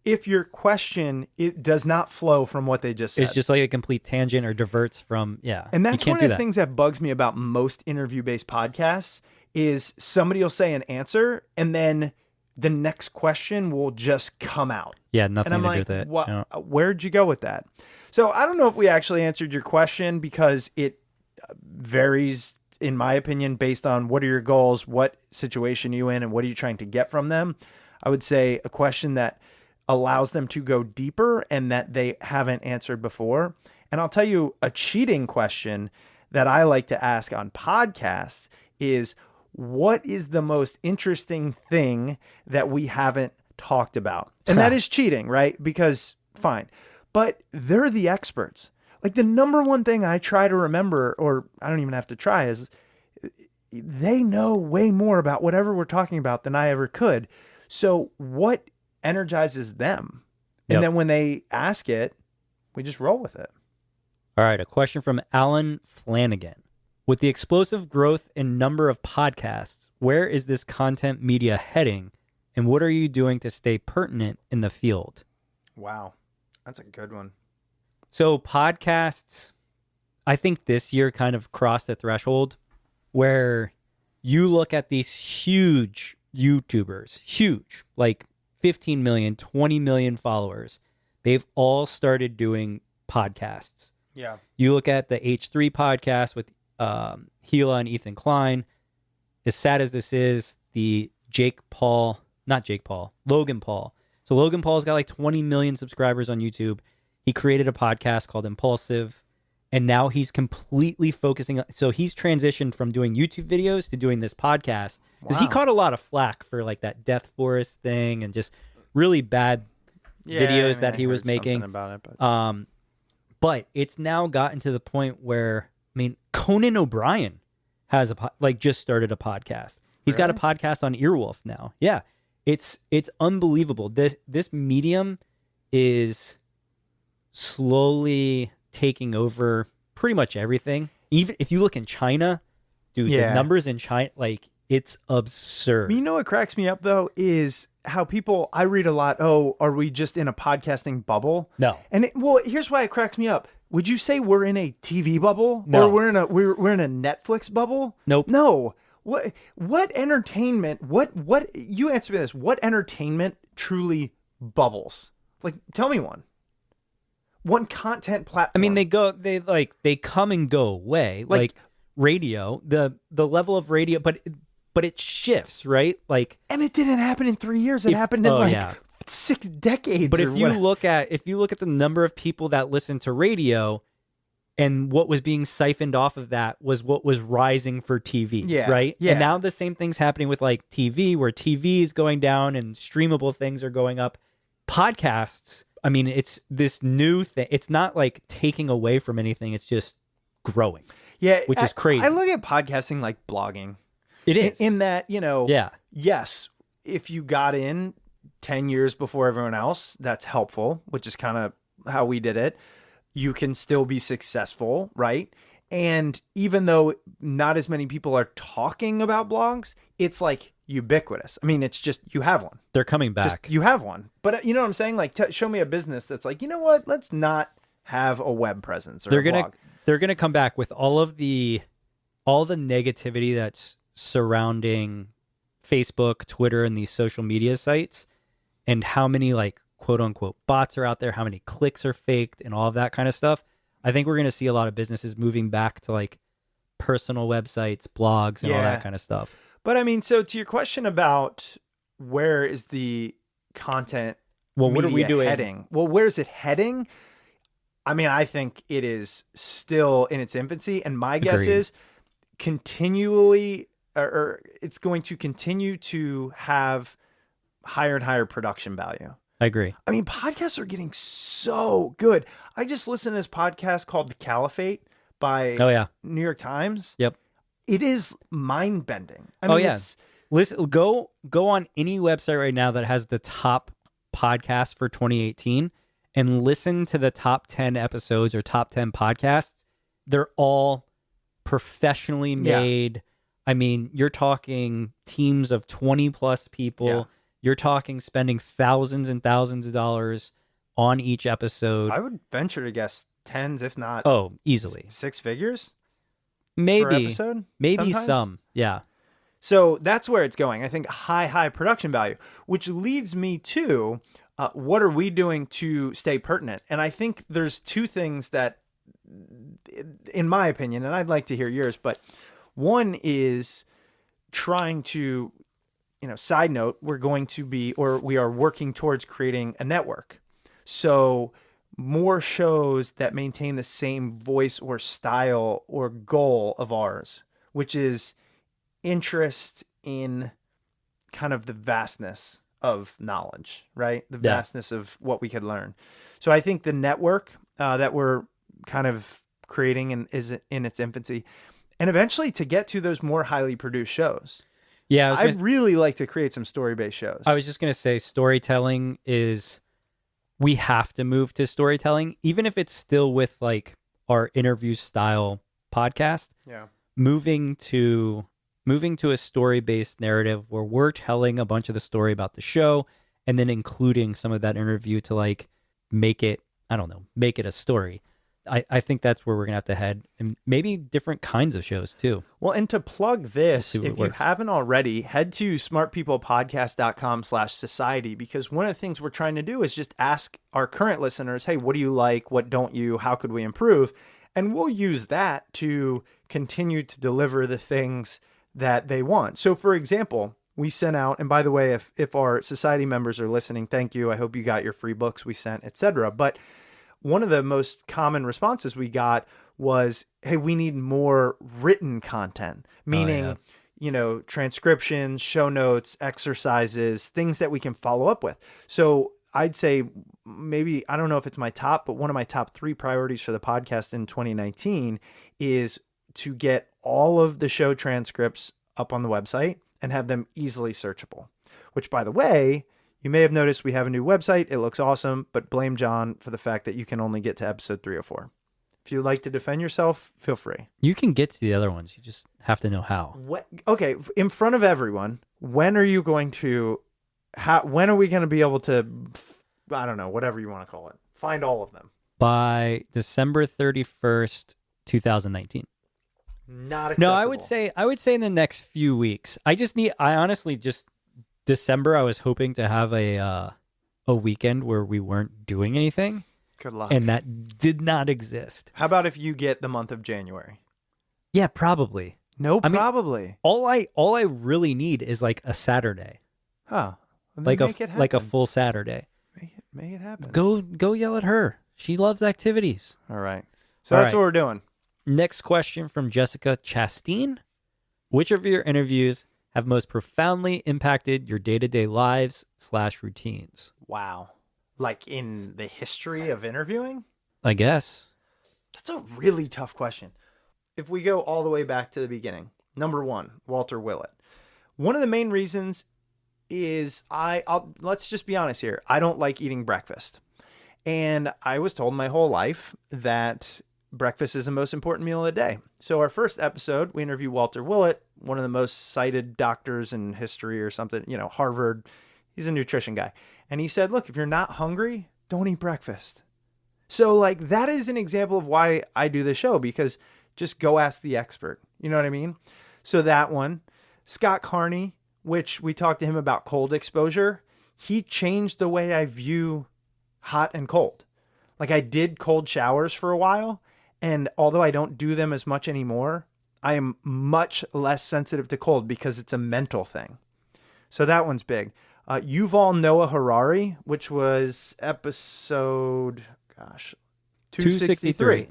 if your question it does not flow from what they just said? It's just like a complete tangent or diverts from, And that's you can't one do of the that. things that bugs me about most interview-based podcasts is somebody will say an answer and then the next question will just come out. Yeah, nothing And I'm to like, do with it. what, you know? where'd you go with that? So I don't know if we actually answered your question, because it varies, in my opinion, based on what are your goals, what situation are you in, and what are you trying to get from them. I would say a question that allows them to go deeper and that they haven't answered before. And I'll tell you a cheating question that I like to ask on podcasts is, what is the most interesting thing that we haven't talked about? And that is cheating, right? Because fine, but they're the experts. Like the number one thing I try to remember, or I don't even have to try, is they know way more about whatever we're talking about than I ever could. So what energizes them? And Yep. then when they ask it, we just roll with it. All right, a question from Alan Flanagan. With the explosive growth and number of podcasts, where is this content media heading, and what are you doing to stay pertinent in the field? Wow. That's a good one. So podcasts, I think this year kind of crossed the threshold where you look at these huge YouTubers, huge, like 15 million, 20 million followers. They've all started doing podcasts. Yeah. You look at the H3 podcast with Gila and Ethan Klein. As sad as this is, the Logan Paul. So Logan Paul's got like 20 million subscribers on YouTube. He created a podcast called Impulsive, and now he's completely focusing on, so he's transitioned from doing YouTube videos to doing this podcast, because he Wow. caught a lot of flack for like that Death Forest thing and just really bad videos that he was making. About it, but But it's now gotten to the point where, I mean, Conan O'Brien has just started a podcast. He's got a podcast on Earwolf now. Yeah. It's unbelievable. This medium is slowly taking over pretty much everything. Even if you look in China, dude, the numbers in China, like, it's absurd. You know what cracks me up though is how I read a lot. Oh, are we just in a podcasting bubble? No. And here's why it cracks me up. Would you say we're in a TV bubble? No. Or we're in a Netflix bubble? Nope. No. What entertainment? What you answer me this? What entertainment truly bubbles? Like, tell me one. One content platform. I mean, they come and go away. Like radio, the level of radio, but it shifts, right? Like, and it didn't happen in 3 years. It happened in 6 decades. But if you look at the number of people that listen to radio, and what was being siphoned off of that was what was rising for TV, right? Yeah. And now the same thing's happening with like TV, where TV is going down and streamable things are going up. Podcasts, I mean, it's this new thing. It's not like taking away from anything. It's just growing. Yeah, which is crazy. I look at podcasting like blogging. It is. In that, yes, if you got in 10 years before everyone else, that's helpful, which is kind of how we did it. You can still be successful, right? And even though not as many people are talking about blogs, it's like ubiquitous. I mean, it's just, you have one. They're coming back. You have one. But you know what I'm saying? Like, show me a business that's like, you know what? Let's not have a web presence or a blog. They're going to come back with all the negativity that's surrounding Facebook, Twitter, and these social media sites, and how many like quote unquote bots are out there, how many clicks are faked, and all of that kind of stuff. I think we're going to see a lot of businesses moving back to like personal websites, blogs, and all that kind of stuff. But I mean, so to your question about where is the content what are we doing heading? Well, where's it heading? I mean, I think it is still in its infancy, and my guess is continually, or it's going to continue to have higher and higher production value. I agree. I mean, podcasts are getting so good. I just listened to this podcast called The Caliphate by New York Times. Yep. It is mind bending. I mean, listen, go on any website right now that has the top podcast for 2018 and listen to the top 10 episodes or top 10 podcasts. They're all professionally made. Yeah. I mean, you're talking teams of 20 plus people. Yeah. You're talking spending thousands and thousands of dollars on each episode. I would venture to guess tens, if not easily 6 figures. Maybe per episode, maybe sometimes. Some. Yeah. So that's where it's going. I think high production value, which leads me to what are we doing to stay pertinent? And I think there's 2 things that, in my opinion, and I'd like to hear yours, but one is trying to, side note, we are working towards creating a network. So more shows that maintain the same voice or style or goal of ours, which is interest in kind of the vastness of knowledge, right? The vastness of what we could learn. So I think the network that we're kind of creating and is in its infancy, and eventually to get to those more highly produced shows. Yeah, I'd really like to create some story-based shows. I was just going to say storytelling we have to move to storytelling, even if it's still with like our interview style podcast. Yeah. Moving to a story-based narrative where we're telling a bunch of the story about the show and then including some of that interview to like make it a story. I think that's where we're going to have to head, and maybe different kinds of shows too. Well, and to plug this, if you haven't already, head to smartpeoplepodcast.com/society, because one of the things we're trying to do is just ask our current listeners, hey, what do you like? What don't you? How could we improve? And we'll use that to continue to deliver the things that they want. So for example, we sent out, and by the way, if our society members are listening, thank you. I hope you got your free books we sent, etc. But one of the most common responses we got was, hey, we need more written content, meaning, transcriptions, show notes, exercises, things that we can follow up with. So I'd say maybe, I don't know if it's my top, but one of my top 3 priorities for the podcast in 2019 is to get all of the show transcripts up on the website and have them easily searchable, which, by the way, you may have noticed we have a new website. It looks awesome, but blame John for the fact that you can only get to episode 304. If you'd like to defend yourself, feel free. You can get to the other ones. You just have to know how. Okay, in front of everyone, when are you going to, when are we going to be able to, I don't know, whatever you want to call it, find all of them? By December 31st, 2019. Not acceptable. No, I would say in the next few weeks. I honestly just December, I was hoping to have a weekend where we weren't doing anything. Good luck. And that did not exist. How about if you get the month of January? Yeah, probably. No, I mean, probably. All I really need is like a Saturday. Huh. Well, Like make a full Saturday. Make it happen. Go yell at her. She loves activities. All right. So All that's right. what we're doing. Next question from Jessica Chasteen. Which of your interviews have most profoundly impacted your day-to-day lives / routines? Wow. Like in the history of interviewing? I guess. That's a really tough question. If we go all the way back to the beginning, number 1, Walter Willett. One of the main reasons is let's just be honest here. I don't like eating breakfast. And I was told my whole life that breakfast is the most important meal of the day. So our first episode, we interview Walter Willett, one of the most cited doctors in history or something, Harvard. He's a nutrition guy. And he said, look, if you're not hungry, don't eat breakfast. So like that is an example of why I do the show, because just go ask the expert. You know what I mean? So that one. Scott Carney, which we talked to him about cold exposure. He changed the way I view hot and cold. Like I did cold showers for a while. And although I don't do them as much anymore, I am much less sensitive to cold because it's a mental thing. So that one's big. Yuval Noah Harari, which was episode, 263.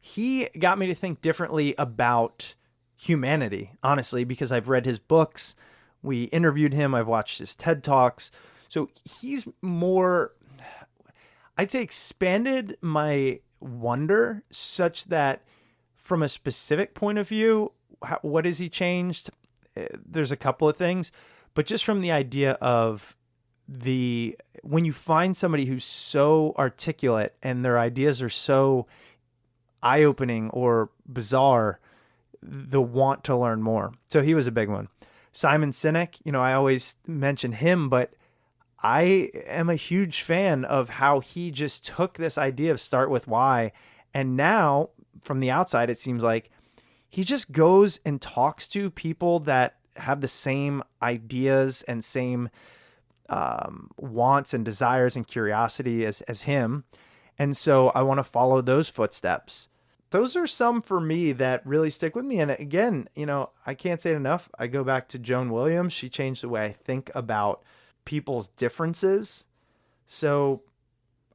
He got me to think differently about humanity, honestly, because I've read his books. We interviewed him. I've watched his TED Talks. So he's more, I'd say, expanded my wonder such that from a specific point of view, what has he changed? There's a couple of things, but just from the idea of when you find somebody who's so articulate and their ideas are so eye-opening or bizarre, the want to learn more. So he was a big one. Simon Sinek, I always mention him, but I am a huge fan of how he just took this idea of start with why. And now from the outside, it seems like he just goes and talks to people that have the same ideas and same wants and desires and curiosity as him. And so I want to follow those footsteps. Those are some for me that really stick with me. And again, I can't say it enough. I go back to Joan Williams. She changed the way I think about people's differences. So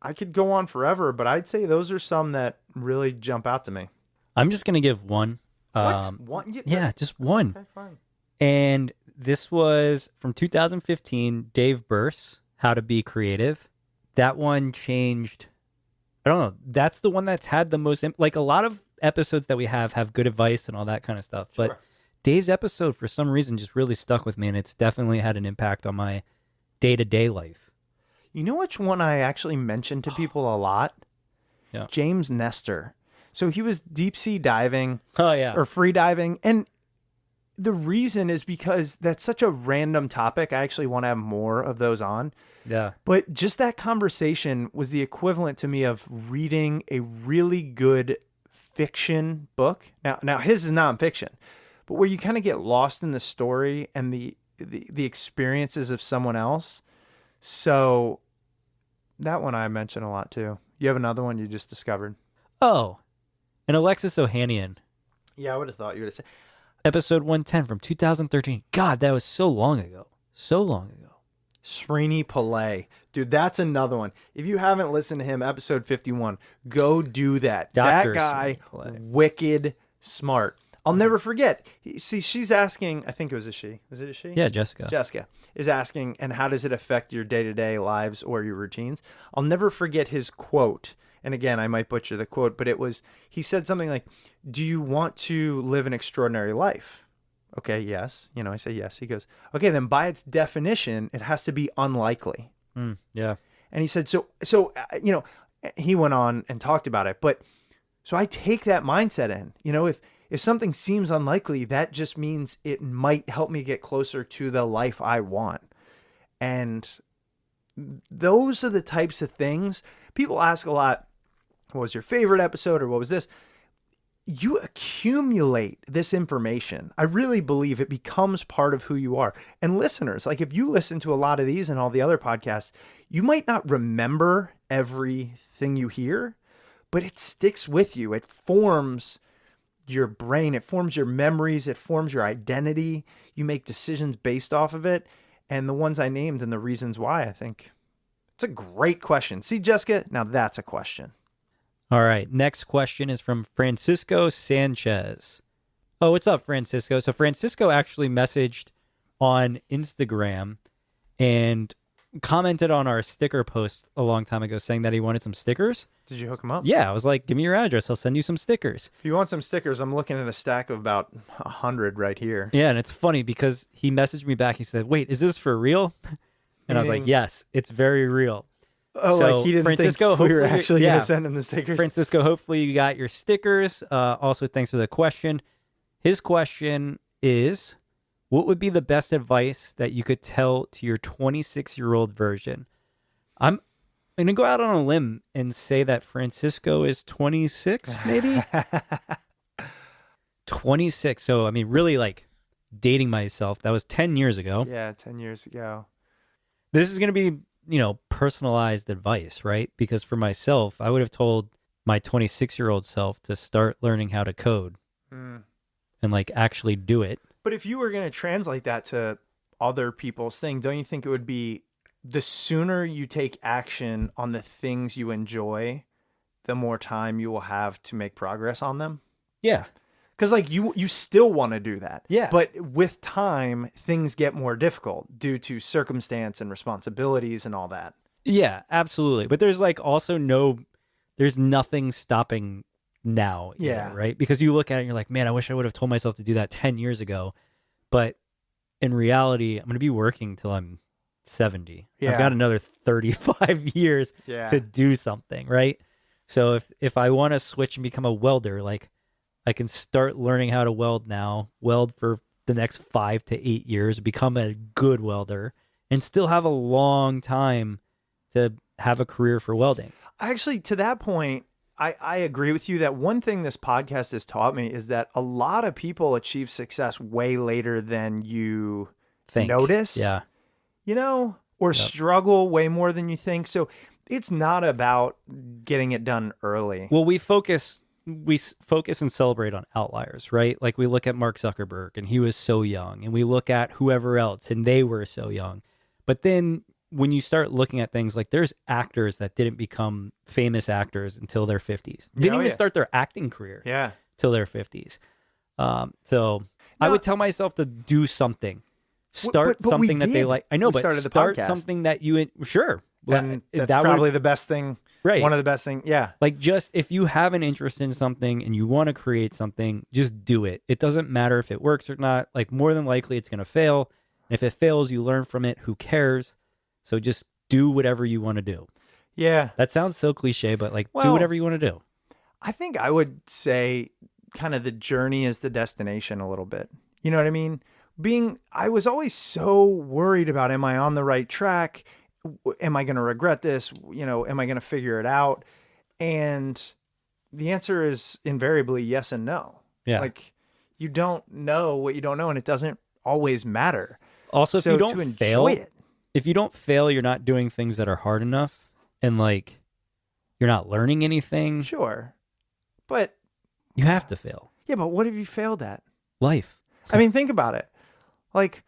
I could go on forever, but I'd say those are some that really jump out to me. I'm just going to give one. What? One? Yeah, just one. Okay, fine. And this was from 2015, Dave Burse, How to Be Creative. That one changed. I don't know. That's the one that's had the most, like a lot of episodes that we have good advice and all that kind of stuff. Sure. But Dave's episode, for some reason, just really stuck with me, and it's definitely had an impact on my day-to-day life. You know which one I actually mentioned to people a lot? Yeah. James Nestor. So he was deep sea diving Oh, yeah. or free diving. And the reason is because that's such a random topic. I actually want to have more of those on. Yeah. But just that conversation was the equivalent to me of reading a really good fiction book. Now his is nonfiction, but where you kind of get lost in the story and the experiences of someone else. So that one I mention a lot too. You have another one you just discovered? Oh, and Alexis Ohanian, Yeah, I would have thought you would have said. episode 110 from 2013. God, that was so long ago. So long ago. Srini Pillay. Dude, that's another one. If you haven't listened to him, episode 51, go do that. Dr. That guy, Srini Pillay. wicked smart. I'll never forget. See, she's asking, I think it was a she. Was it a she? Yeah, Jessica. Jessica is asking, and how does it affect your day-to-day lives or your routines? I'll never forget his quote. And again, I might butcher the quote, but he said something like, do you want to live an extraordinary life? Okay, yes. I say yes. He goes, okay, then by its definition, it has to be unlikely. Yeah. And he said, so, he went on and talked about it. But so I take that mindset in, if something seems unlikely, that just means it might help me get closer to the life I want. And those are the types of things people ask a lot. What was your favorite episode, or what was this? You accumulate this information. I really believe it becomes part of who you are. And listeners, like if you listen to a lot of these and all the other podcasts, you might not remember everything you hear, but it sticks with you. It forms your brain. It forms your memories. It forms your identity. You make decisions based off of it. And the ones I named and the reasons why, I think it's a great question. See, Jessica, now that's a question. All right. Next question is from Francisco Sanchez. Oh, what's up, Francisco? So Francisco actually messaged on Instagram and commented on our sticker post a long time ago saying that he wanted some stickers. Did you hook him up? Yeah, I was like, give me your address. I'll send you some stickers. If you want some stickers, I'm looking at a stack of about 100 right here. Yeah, and it's funny because he messaged me back. He said, wait, is this for real? And I was like, yes, it's very real. Oh, So, like he didn't Francisco, think we were hopefully- actually yeah. going to send him the stickers? Francisco, hopefully you got your stickers. Also, thanks for the question. His question is, what would be the best advice that you could tell to your 26-year-old version? I'm going to go out on a limb and say that Francisco is 26, maybe? 26. So, I mean, really like dating myself. That was 10 years ago. Yeah, 10 years ago. This is going to be, personalized advice, right? Because for myself, I would have told my 26-year-old self to start learning how to code and like actually do it. But if you were going to translate that to other people's thing, don't you think it would be the sooner you take action on the things you enjoy, the more time you will have to make progress on them? Yeah. Because like you still want to do that. Yeah. But with time, things get more difficult due to circumstance and responsibilities and all that. Yeah, absolutely. But there's like also there's nothing stopping now. Either, Yeah. right? Because you look at it and you're like, man, I wish I would have told myself to do that 10 years ago. But in reality, I'm going to be working till I'm 70. Yeah. I've got another 35 years Yeah. to do something, right? So if I want to switch and become a welder, like I can start learning how to weld now, weld for the next 5 to 8 years, become a good welder, and still have a long time to have a career for welding. Actually, to that point, I agree with you that one thing this podcast has taught me is that a lot of people achieve success way later than you Think. notice. Yeah. Or struggle way more than you think. So it's not about getting it done early. Well, we focus and celebrate on outliers, right? Like we look at Mark Zuckerberg and he was so young, and we look at whoever else and they were so young. But then when you start looking at things like there's actors that didn't become famous actors until their 50s. Didn't even start their acting career Yeah. till their 50s. So I would tell myself to do something. Start but we something that they did. like. I know, We but started the start podcast. something that you sure. And that's that would- probably the best thing. right. One of the best things. Yeah. Like, just if you have an interest in something and you want to create something, just do it. It doesn't matter if it works or not. Like, more than likely it's going to fail. And if it fails, you learn from it. Who cares? So just do whatever you want to do. Yeah. That sounds so cliche, but like, do Well, whatever you want to do. I think I would say kind of the journey is the destination a little bit. You know what I mean? I was always so worried about, am I on the right track? Am I going to regret this? Am I going to figure it out? And the answer is invariably yes and no. Yeah. Like you don't know what you don't know, and it doesn't always matter. Also, if So you to don't enjoy fail, it. if you don't fail, you're not doing things that are hard enough, and like, you're not learning anything. Sure. But You have to fail. yeah, but what have you failed at? Life. I mean, think about it. Like,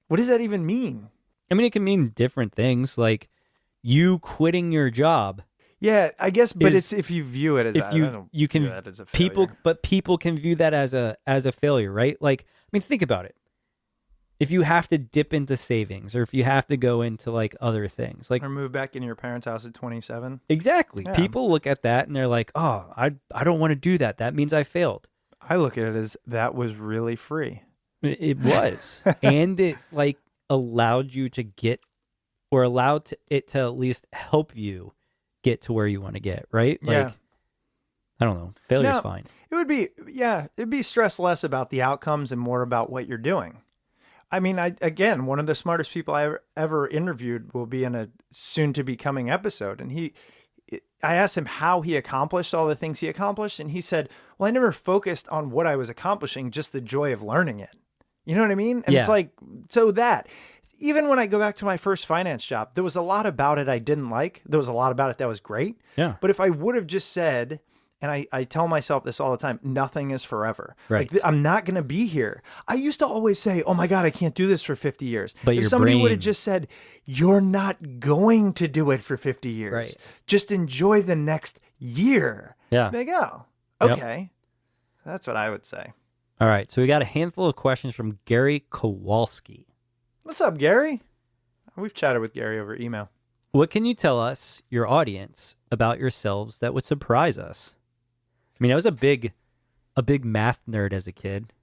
what does that even mean? I mean, it can mean different things, like you quitting your job. Yeah, I guess, but Is- it's if you view it as if I you don't you view can that as a people failure. but people can view that as a failure, right? Like, I mean, think about it. If you have to dip into savings, or if you have to go into like other things, like Or move back into your parents' house at 27. exactly, Yeah. people look at that and they're like, oh, I don't want to do that. That means I failed. I look at it as that was really free. It was, and it like allowed you to get, or it to at least help you get to where you want to get, right? Like, Yeah. I don't know, failure's No. fine. It would be, yeah, it'd be stress less about the outcomes and more about what you're doing. I mean, again, one of the smartest people I ever interviewed will be in a soon to be coming episode. And I asked him how he accomplished all the things he accomplished. And he said, well, I never focused on what I was accomplishing, just the joy of learning it. You know what I mean? And Yeah. it's like, so that even when I go back to my first finance job, there was a lot about it I didn't like. There was a lot about it that was great. Yeah. But if I would have just said, and I tell myself this all the time, nothing is forever. Right. Like, I'm not going to be here. I used to always say, oh my God, I can't do this for 50 years. But if your somebody would brain- have just said, you're not going to do it for 50 years. Right. Just enjoy the next year. Yeah. They go, Yep. okay. That's what I would say. All right, so we got a handful of questions from Gary Kowalski. What's up, Gary? We've chatted with Gary over email. What can you tell us, your audience, about yourselves that would surprise us? I mean, I was a big math nerd as a kid.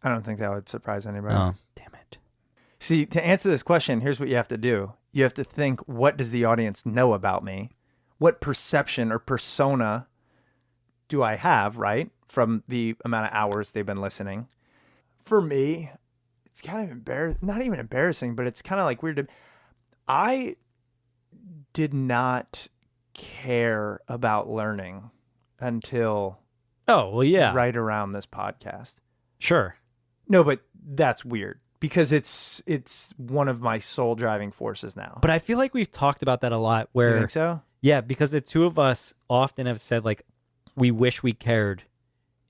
I don't think that would surprise anybody. Oh, damn it. See, to answer this question, here's what you have to do. You have to think, what does the audience know about me? What perception or persona do I have, right? From the amount of hours they've been listening. For me, it's kind of not even embarrassing, but it's kind of like weird. I did not care about learning until Oh, well, yeah. right around this podcast. Sure. No, but that's weird because it's one of my soul driving forces now. But I feel like we've talked about that a lot You where, think so? yeah, because the two of us often have said, like, we wish we cared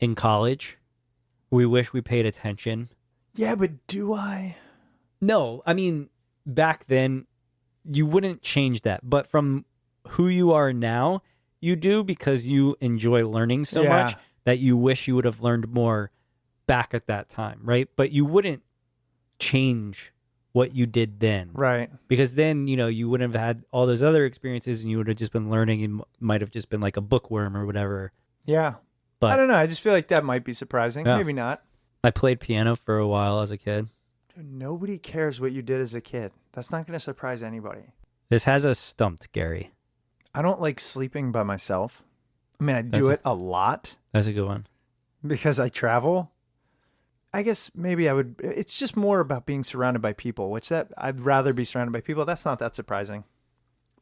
in college. We wish we paid attention. Yeah, but do I? No, I mean, back then, you wouldn't change that. But from who you are now, you do, because you enjoy learning so Yeah. much that you wish you would have learned more back at that time, right? But you wouldn't change what you did then. Right. Because then, you wouldn't have had all those other experiences and you would have just been learning and might have just been like a bookworm or whatever. Yeah. But I don't know. I just feel like that might be surprising. Yeah. Maybe not. I played piano for a while as a kid. Dude, nobody cares what you did as a kid. That's not going to surprise anybody. This has us stumped, Gary. I don't like sleeping by myself. I mean, I do That's it a lot That's a good one. because I travel. I guess maybe I would. It's just more about being surrounded by people, which I'd rather be surrounded by people. That's not that surprising.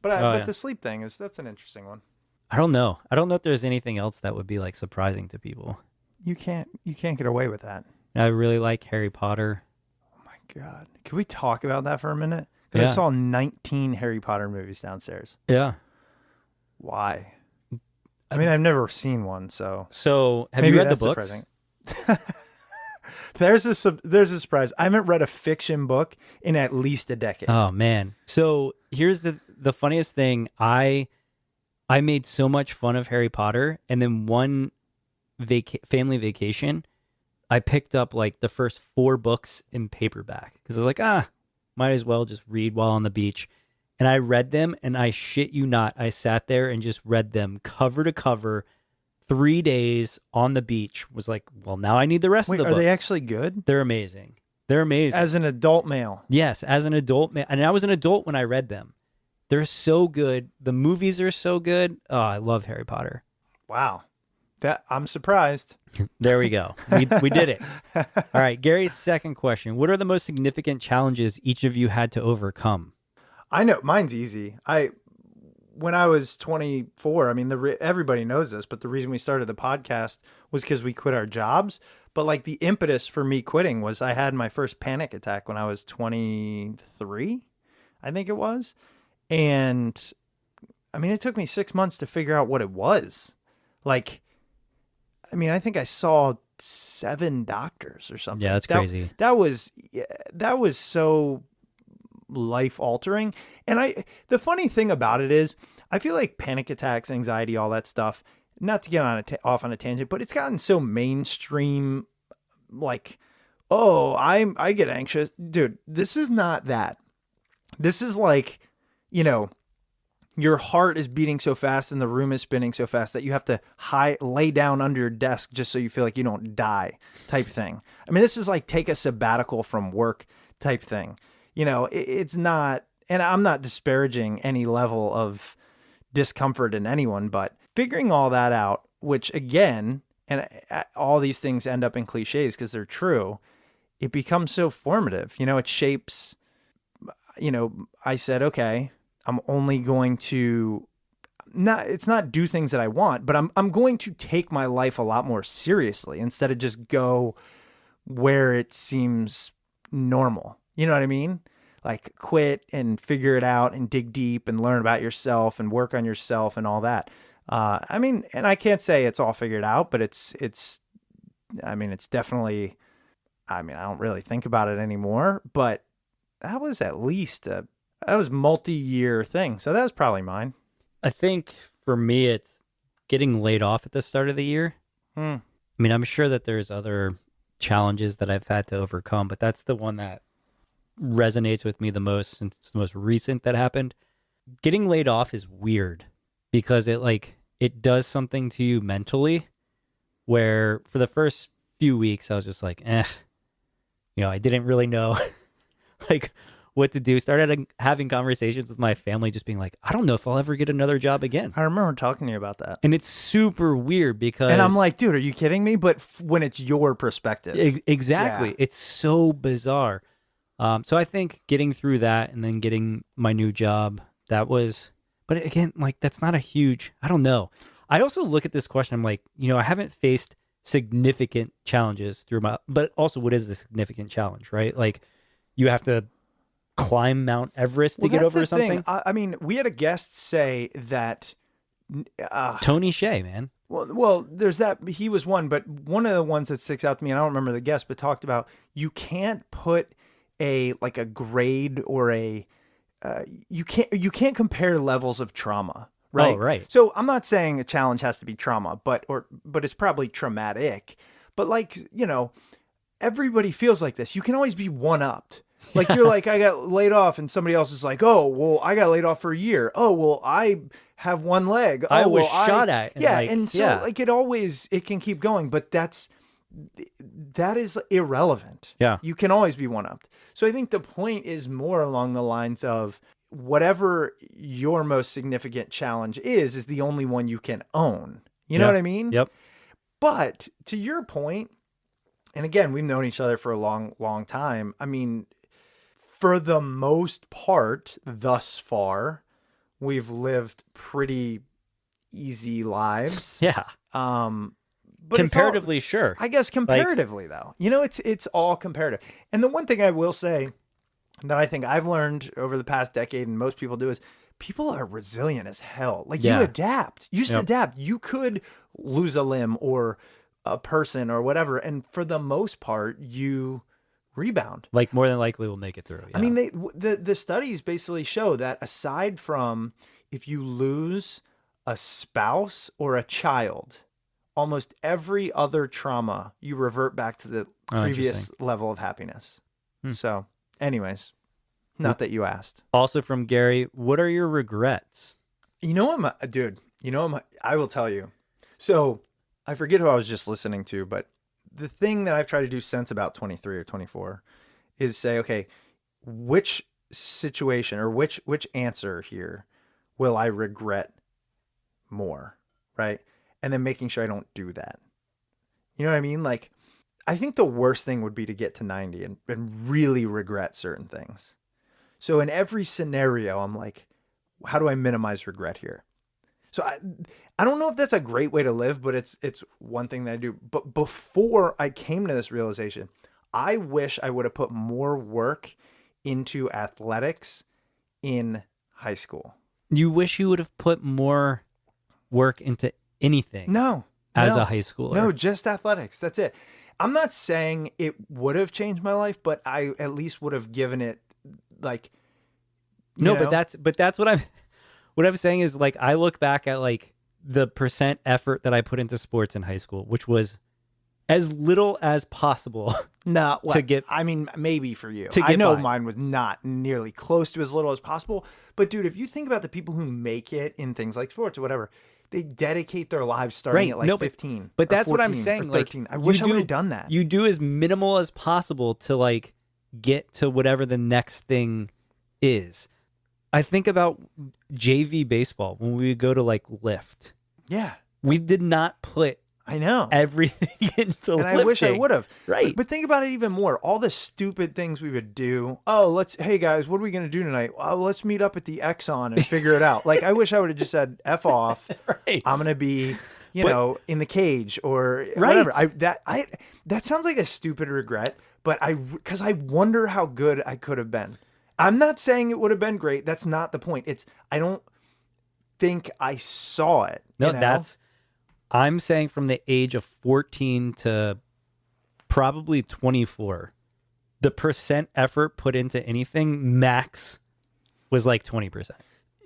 But Oh, but yeah. the sleep thing that's an interesting one. I don't know. I don't know if there's anything else that would be like surprising to people. You can't get away with that. I really like Harry Potter. Oh my God. Can we talk about that for a minute? 'Cause Yeah. I saw 19 Harry Potter movies downstairs. Yeah. Why? I mean, I've never seen one, so So have maybe you read the that's books? surprising. There's a surprise. I haven't read a fiction book in at least a decade. Oh man. So here's the funniest thing. I made so much fun of Harry Potter, and then one family vacation, I picked up like the first 4 books in paperback because I was like, might as well just read while on the beach. And I read them, and I shit you not, I sat there and just read them cover to cover. 3 days on the beach. Was like, well, now I need the rest Wait, of the are books. they actually good? They're amazing. They're amazing. As an adult male. Yes, as an adult man, and I was an adult when I read them. They're so good. The movies are so good. Oh, I love Harry Potter. Wow. I'm surprised. There we go. We did it. All right, Gary's second question. What are the most significant challenges each of you had to overcome? I know mine's easy. When I was 24, I mean, everybody knows this, but the reason we started the podcast was because we quit our jobs. But like the impetus for me quitting was I had my first panic attack when I was 23, I think it was. And I mean, it took me 6 months to figure out what it was. Like, I mean, I think I saw 7 doctors or something. Yeah, that's crazy. That was so life altering. And the funny thing about it is I feel like panic attacks, anxiety, all that stuff, not to get on off on a tangent, but it's gotten so mainstream, like, oh, I get anxious. Dude, this is not that. This is like, you know, your heart is beating so fast and the room is spinning so fast that you have to lay down under your desk just so you feel like you don't die type thing. I mean, this is like take a sabbatical from work type thing. You know, it's not, and I'm not disparaging any level of discomfort in anyone, but figuring all that out, which again, and all these things end up in cliches because they're true, it becomes so formative. You know, it shapes, you know, I said, okay, I'm only going to it's not do things that I want, but I'm going to take my life a lot more seriously instead of just go where it seems normal. You know what I mean? Like quit and figure it out and dig deep and learn about yourself and work on yourself and all that. I mean, and I can't say it's all figured out, but it's definitely, I don't really think about it anymore, but that was at least that was multi-year thing. So that was probably mine. I think for me, it's getting laid off at the start of the year. I mean, I'm sure that there's other challenges that I've had to overcome, but that's the one that resonates with me the most since it's the most recent that happened. Getting laid off is weird because it does something to you mentally where for the first few weeks I was just like, I didn't really know like what to do. Started having conversations with my family, just being like, I don't know if I'll ever get another job again. I remember talking to you about that. And it's super weird because... And I'm like, dude, are you kidding me? But when it's your perspective. Exactly. Yeah. It's so bizarre. So I think getting through that and then getting my new job, that was... But again, that's not a huge... I don't know. I also look at this question, I'm like, I haven't faced significant challenges through my... But also, what is a significant challenge, right? Like, you have to climb Mount Everest to get over something. I mean, we had a guest say that Tony Hsieh, man. Well, there's that. He was one, but one of the ones that sticks out to me, and I don't remember the guest, but talked about you can't put a grade or you can't compare levels of trauma, right? Oh, right. So I'm not saying a challenge has to be trauma, but it's probably traumatic. But everybody feels like this. You can always be one-upped. Like you're like, I got laid off and somebody else is like, oh, well, I got laid off for a year. Oh, well, I have one leg. Oh, I was shot at. And so it can keep going, but that is irrelevant. Yeah. You can always be one-upped. So I think the point is more along the lines of whatever your most significant challenge is the only one you can own. You know what I mean? Yep. But to your point, and again, we've known each other for a long, long time. I mean, for the most part, thus far, we've lived pretty easy lives. Yeah. But comparatively, sure. I guess comparatively, though. It's all comparative. And the one thing I will say that I think I've learned over the past decade, and most people do, is people are resilient as hell. You adapt. You just adapt. You could lose a limb or a person or whatever, and for the most part, you rebound. More than likely we'll make it through. Yeah. I mean, the studies basically show that aside from if you lose a spouse or a child, almost every other trauma, you revert back to the previous level of happiness. So anyways, not that you asked. Also from Gary, what are your regrets? I will tell you. So I forget who I was just listening to, but the thing that I've tried to do since about 23 or 24 is say, okay, which situation or which answer here will I regret more, right? And then making sure I don't do that. You know what I mean? I think the worst thing would be to get to 90 and really regret certain things. So in every scenario, I'm like, how do I minimize regret here? So I don't know if that's a great way to live, but it's one thing that I do. But before I came to this realization, I wish I would have put more work into athletics in high school. You wish you would have put more work into anything? No. As a high schooler? No, just athletics. That's it. I'm not saying it would have changed my life, but I at least would have given it No, but that's what what I'm saying is like I look back at like the percent effort that I put into sports in high school, which was as little as possible. No, to get- I mean, maybe for you. to I get know by. mine was not nearly close to as little as possible. But dude, if you think about the people who make it in things like sports or whatever, they dedicate their lives starting Right. at like No, but- 15. But or that's what I'm 14 or saying. Like 13. I wish I would have done that. You do as minimal as possible to like get to whatever the next thing is. I think about JV baseball when we would go to like lift. Yeah, We did not put I know. everything into And lifting. I wish I would have. Right. But think about it even more. All the stupid things we would do. Oh, hey guys, what are we going to do tonight? Oh, let's meet up at the Exxon and figure it out. Like, I wish I would have just said, F off. Right. I'm going to be, But- in the cage or Right. whatever. That sounds like a stupid regret, but because I wonder how good I could have been. I'm not saying it would have been great. That's not the point. I don't think I saw it. No, I'm saying from the age of 14 to probably 24, the percent effort put into anything max was like 20%.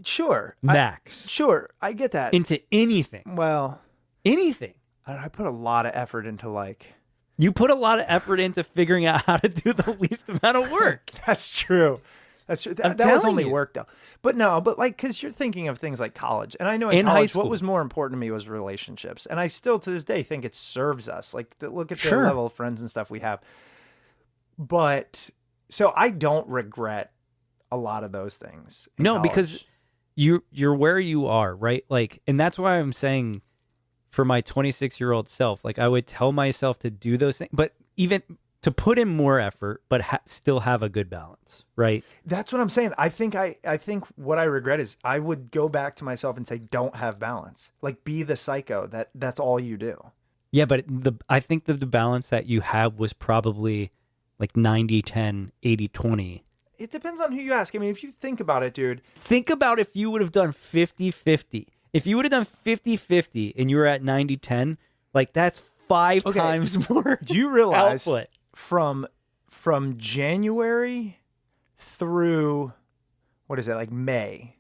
Sure. Max. Sure. I get that. Into anything. Well, Anything. I put a lot of effort into like. You put a lot of effort into figuring out how to do the least amount of work. That's true. That's true. I'm That was telling only you. work though. But no, but like, because you're thinking of things like college, and I know In high college, school. what was more important to me was relationships, and I still to this day think it serves us. Like, look at the Sure. level of friends and stuff we have. But so I don't regret a lot of those things. in No, college. because you're where you are, right? Like, and that's why I'm saying for my 26-year-old self, like I would tell myself to do those things, but even to put in more effort, but still have a good balance, right? that's what I'm saying. I think what I regret is I would go back to myself and say, don't have balance. Like, be the psycho that's all you do. Yeah, but I think the balance that you have was probably like 90-10, 80-20. It depends on who you ask. I mean, if you think about it, dude. Think about if you would have done 50-50. If you would have done 50-50 and you were at 90-10, like that's five Okay. times more Do you realize output. from January through what is it, like May,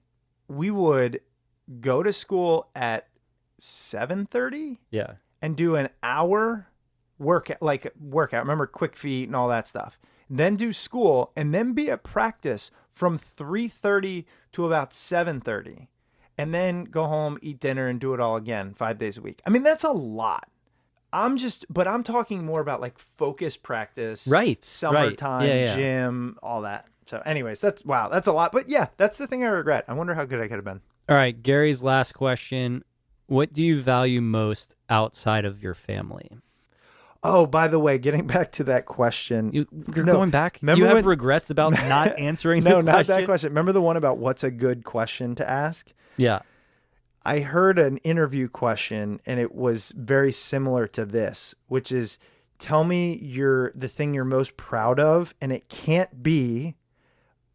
we would go to school at 7:30 Yeah. and do an hour workout. Remember Quick Feet and all that stuff. Then do school and then be at practice from 3:30 to about 7:30. And then go home, eat dinner, and do it all again 5 days a week. I mean, that's a lot. I'm talking more about like focus practice, Right. Summertime, Yeah. gym, all that. So anyways, that's a lot. But yeah, that's the thing I regret. I wonder how good I could have been. All right, Gary's last question. What do you value most outside of your family? Oh, by the way, getting back to that question. You're No, going back? remember You have when- regrets about not answering no, the not question? that question. Remember the one about what's a good question to ask? Yeah. I heard an interview question and it was very similar to this, which is tell me the thing you're most proud of, and it can't be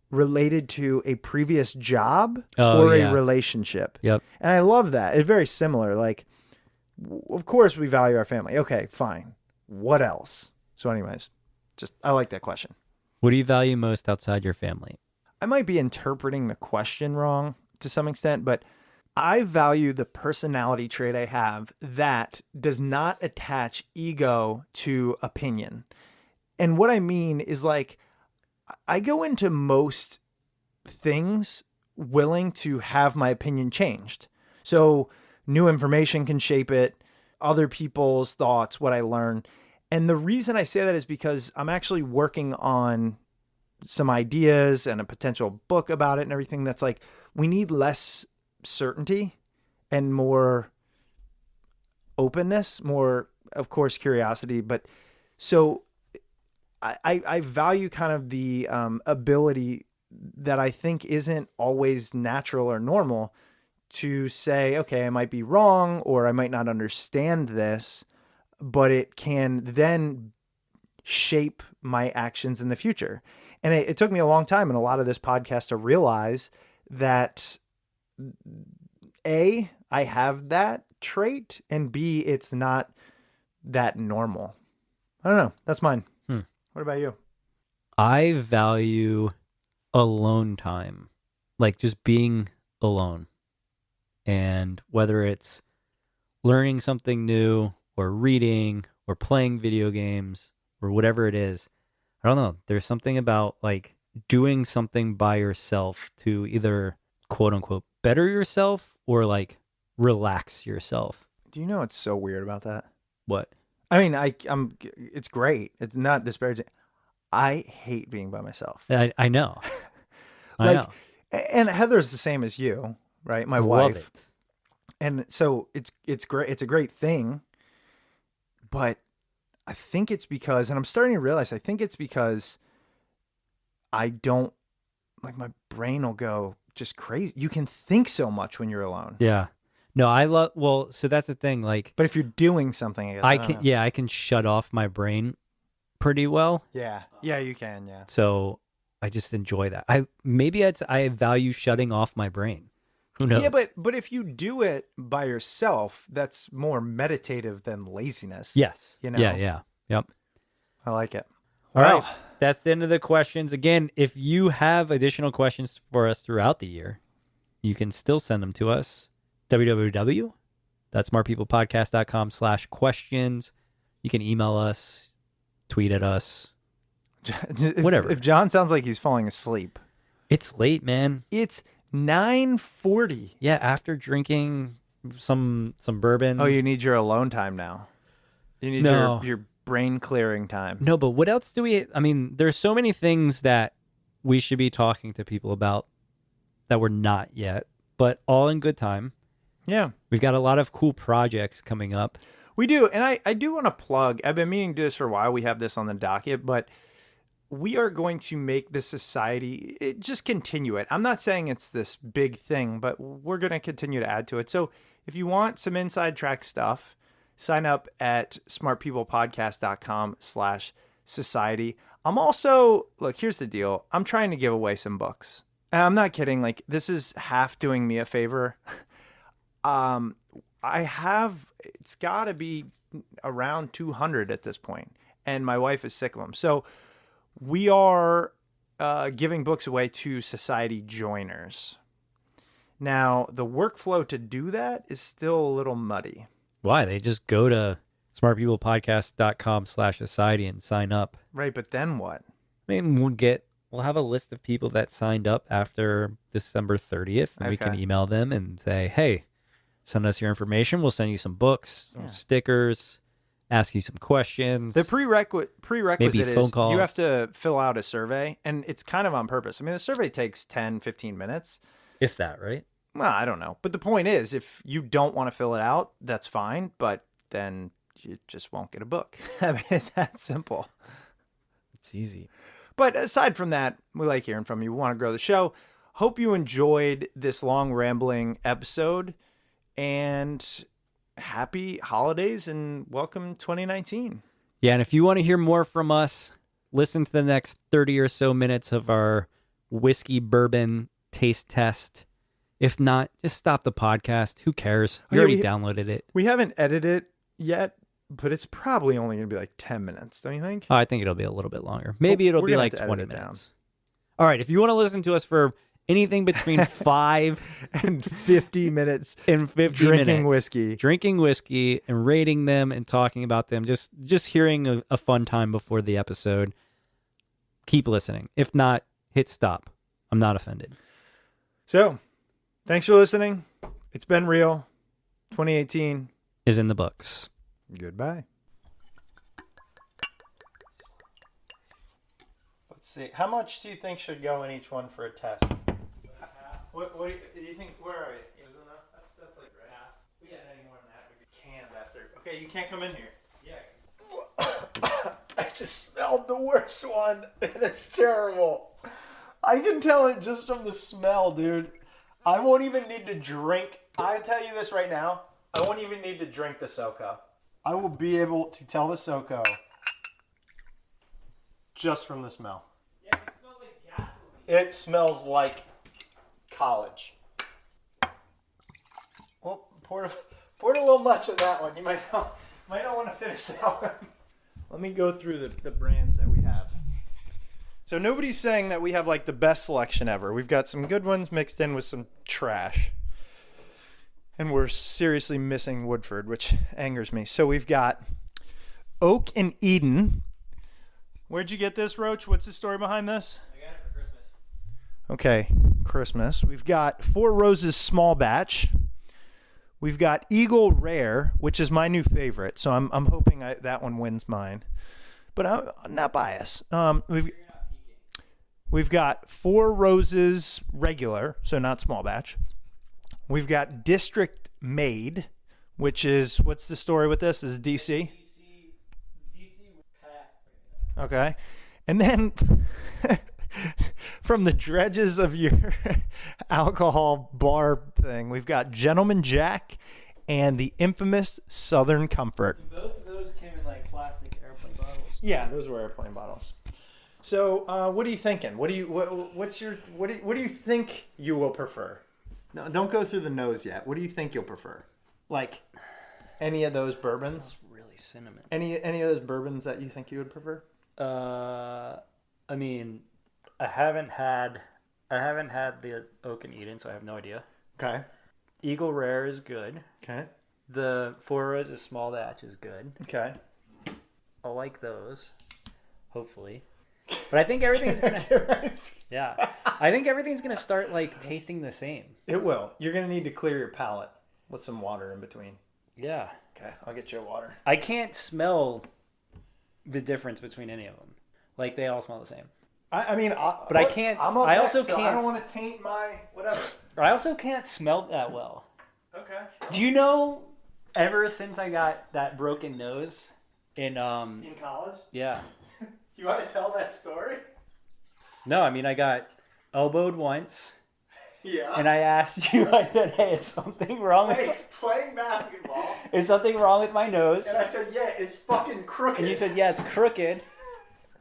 related to a previous job or yeah. a relationship. Yep. And I love that. It's very similar. Like, of course we value our family. Okay, fine. What else? So anyways, I like that question. What do you value most outside your family? I might be interpreting the question wrong to some extent, but I value the personality trait I have that does not attach ego to opinion. And what I mean is, like, I go into most things willing to have my opinion changed. So new information can shape it, other people's thoughts, what I learn. And the reason I say that is because I'm actually working on some ideas and a potential book about it and everything that's like, we need less certainty and more openness, more, of course, curiosity. But so I value kind of the ability that I think isn't always natural or normal to say, okay, I might be wrong or I might not understand this, but it can then shape my actions in the future. And it took me a long time in a lot of this podcast to realize that A, I have that trait, and B, it's not that normal. I don't know. That's mine. What about you? I value alone time, like just being alone. And whether it's learning something new or reading or playing video games or whatever it is, I don't know. There's something about like doing something by yourself to either quote unquote better yourself or like relax yourself. Do you know what's so weird about that? What? I mean, it's great. It's not disparaging. I hate being by myself. I know. I Like, know. And Heather's the same as you, right? My Love wife. it. And so it's great. It's a great thing. But I think it's because, and I'm starting to realize, I think it's because I don't, like, my brain will go just crazy. You can think so much when you're alone. Yeah. No, I love, well, so that's the thing. Like, But if you're doing something, I guess, I don't can, know. yeah, I can shut off my brain pretty well. Yeah. Yeah, you can. Yeah. So I just enjoy that. I value shutting off my brain. Who knows? Yeah, but if you do it by yourself, that's more meditative than laziness. yes. You know? Yeah. Yep. I like it. All Well, right. That's the end of the questions. Again, if you have additional questions for us throughout the year, you can still send them to us. www.smartpeoplepodcast.com/questions. You can email us, tweet at us. Whatever. If John sounds like he's falling asleep, It's late, man. it's 9:40. Yeah, after drinking some bourbon. Oh, you need your alone time now. You need No. your brain clearing time. No, but what else do we... I mean, there's so many things that we should be talking to people about that we're not yet, but all in good time. Yeah, We've got a lot of cool projects coming up. we do. And I do want to plug, I've been meaning to do this for a while. We have this on the docket, but we are going to make the society, just continue it. I'm not saying it's this big thing, but we're going to continue to add to it. So if you want some inside track stuff, sign up at smartpeoplepodcast.com/society. I'm also, look, here's the deal. I'm trying to give away some books. And I'm not kidding. Like, this is half doing me a favor. It's got to be around 200 at this point, and my wife is sick of them. So we are giving books away to society joiners. Now, the workflow to do that is still a little muddy. Why? They just go to smartpeoplepodcast.com/society and sign up. Right, but then what? I mean, we'll have a list of people that signed up after December 30th, and we can Okay. email them and say, hey, send us your information. We'll send you some books, some stickers, ask you some questions. The prerequisite Maybe is phone calls. you have to fill out a survey, and it's kind of on purpose. I mean, the survey takes 10, 15 minutes. if that, right? Well, I don't know. But the point is, if you don't want to fill it out, that's fine. But then you just won't get a book. I mean, it's that simple. It's easy. But aside from that, we like hearing from you. We want to grow the show. Hope you enjoyed this long, rambling episode. And happy holidays and welcome 2019. Yeah, and if you want to hear more from us, listen to the next 30 or so minutes of our whiskey bourbon taste test. If not, just stop the podcast. Who cares? You Oh, yeah, already we- downloaded it. We haven't edited it yet, but it's probably only going to be like 10 minutes, don't you think? Oh, I think it'll be a little bit longer. Maybe it'll we're be gonna like have to 20 edit it down. minutes. All right, if you want to listen to us for anything between 5 And 50 minutes and 50 drinking minutes, whiskey. drinking whiskey and rating them and talking about them, just hearing a fun time before the episode, keep listening. If not, hit stop. I'm not offended. So, thanks for listening. It's been real. 2018. Is in the books. Goodbye. Let's see. How much do you think should go in each one for a test? What do you think? Where are you? Is it enough? That's like half. We get any more than that, we'd be canned after. Okay, you can't come in here. Yeah. I just smelled the worst one, and it's terrible. I can tell it just from the smell, dude. I won't even need to drink. I tell you this right now. I won't even need to drink the SoCo. I will be able to tell the SoCo just from the smell. Yeah, it smells like gasoline. It smells like college. Well, poured a little much of that one. You might not want to finish that one. Let me go through the brands that we have. So nobody's saying that we have like the best selection ever. We've got some good ones mixed in with some trash. And we're seriously missing Woodford, which angers me. So we've got Oak and Eden. Where'd you get this, Roach? What's the story behind this? I got it for Christmas. Okay, Christmas. We've got Four Roses Small Batch. We've got Eagle Rare, which is my new favorite. So I'm hoping that one wins mine. But I'm not biased. We've got Four Roses Regular, so not small batch. We've got District Made, which is, what's the story with this? This is DC? DC Pat. Okay. And then from the dredges of your alcohol bar thing, we've got Gentleman Jack and the infamous Southern Comfort. Both of those came in like plastic airplane bottles. Yeah, those were airplane bottles. So, what are you thinking? What do you think you will prefer? No, don't go through the nose yet. What do you think you'll prefer? Like any of those bourbons? Smells really cinnamon. Any of those bourbons that you think you would prefer? I mean, I haven't had the Oak and Eden, so I have no idea. Okay. Eagle Rare is good. Okay. The Four Roses Small Batch is good. Okay. I like those. Hopefully. But I think everything's gonna yeah. I think everything's gonna start like tasting the same. It will. You're gonna need to clear your palate with some water in between. Yeah. Okay, I'll get you a water. I can't smell the difference between any of them. Like they all smell the same. But I can't- I'm up I next, also so I can't- don't want to taint my whatever. I also can't smell that well. Okay. Do you know? Ever since I got that broken nose in In college, yeah. you want to tell that story? No, I mean I got elbowed once, Yeah. and I asked you. I said, "Hey, is something wrong? Hey, playing basketball, Is something wrong with my nose?" and I said, "Yeah, it's fucking crooked." And you said, "Yeah, it's crooked."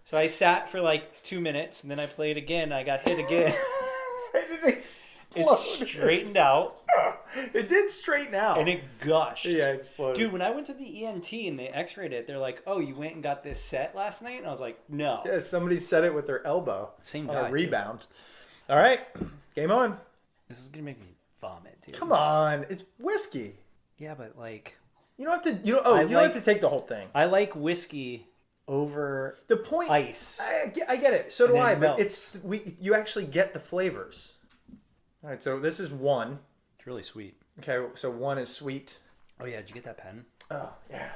So I sat for like 2 minutes, and then I played again. I got hit again. It straightened out, It did straighten out. and it gushed. Yeah, it exploded. Dude, when I went to the ENT and they x-rayed it, they're like, "Oh, you went and got this set last night?" And I was like, "No." Yeah, somebody said it with their elbow Same on guy, a too. rebound. All right, game on. This is gonna make me vomit, dude. Come on, it's whiskey. Yeah, but like, You don't have to. You don't like- have to take the whole thing. I like whiskey over The point. ice. I get it. So do And then I. it But melts. you actually get the flavors. All right, so this is one. It's really sweet. Okay, so one is sweet. Oh yeah, did you get that pen? Oh yeah.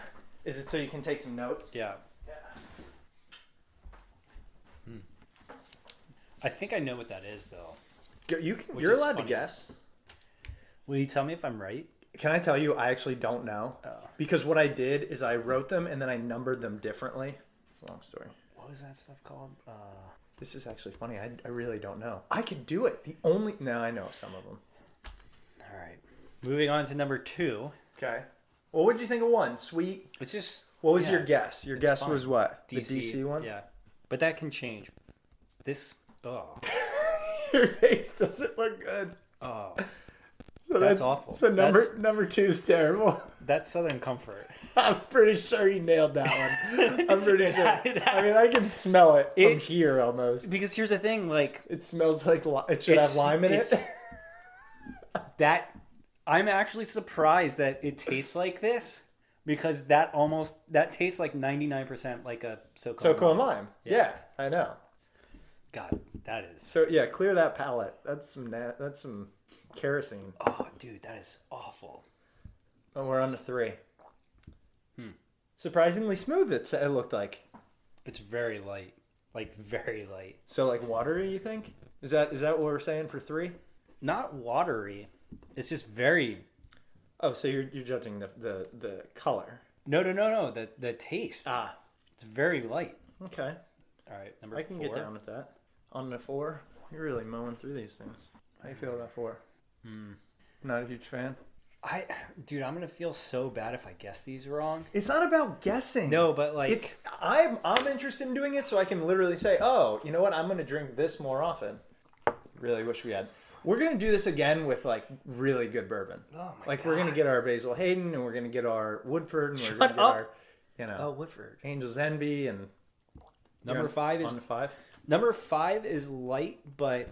Is it so you can take some notes? Yeah. Yeah. I think I know what that is, though. You can. Which You're is allowed funny. to guess. Will you tell me if I'm right? Can I tell you? I actually don't know Oh. because what I did is I wrote them and then I numbered them differently. It's a long story. What was that stuff called? This is actually funny. I really don't know. I could do it. No, I know some of them. All right. Moving on to number 2. Okay. Well, what did you think of one? Sweet. It's just What was yeah, your guess? Your it's guess fine. was what? DC. The DC one? Yeah, but that can change. This. Oh. Your face doesn't look good. Oh. So That's awful. So That's- number 2 is terrible. That's Southern Comfort. I'm pretty sure you nailed that one. I'm pretty sure. It I mean, I can smell it from It- here almost. Because here's the thing, like It smells like it should have lime in it. it's- that I'm actually surprised that it tastes like this because that tastes like 99% like a SoCo. So and lime. Yeah, I know. God, that is. So yeah, clear that palate. That's some kerosene. Oh, dude, that is awful. Oh, we're on to 3. Surprisingly smooth. It looked like. It's very light, like very light. So like watery. You think? Is that what we're saying for 3? Not watery. It's just very. Oh, so you're judging the color. No. The taste. Ah, It's very light. okay. All right, number I can 4. get down with that. On the 4, you're really mowing through these things. How you feel about 4? Not a huge fan. Dude, I'm gonna feel so bad if I guess these wrong. It's not about guessing. No, but like, It's I'm interested in doing it so I can literally say, oh, you know what? I'm gonna drink this more often. Really wish we had. We're gonna do this again with like really good bourbon. oh my Like God. we're gonna get our Basil Hayden and we're gonna get our Woodford and we're gonna get up. our, you know, Oh, Woodford. Angel's Envy and Number 5 is on to 5. number 5 is light, but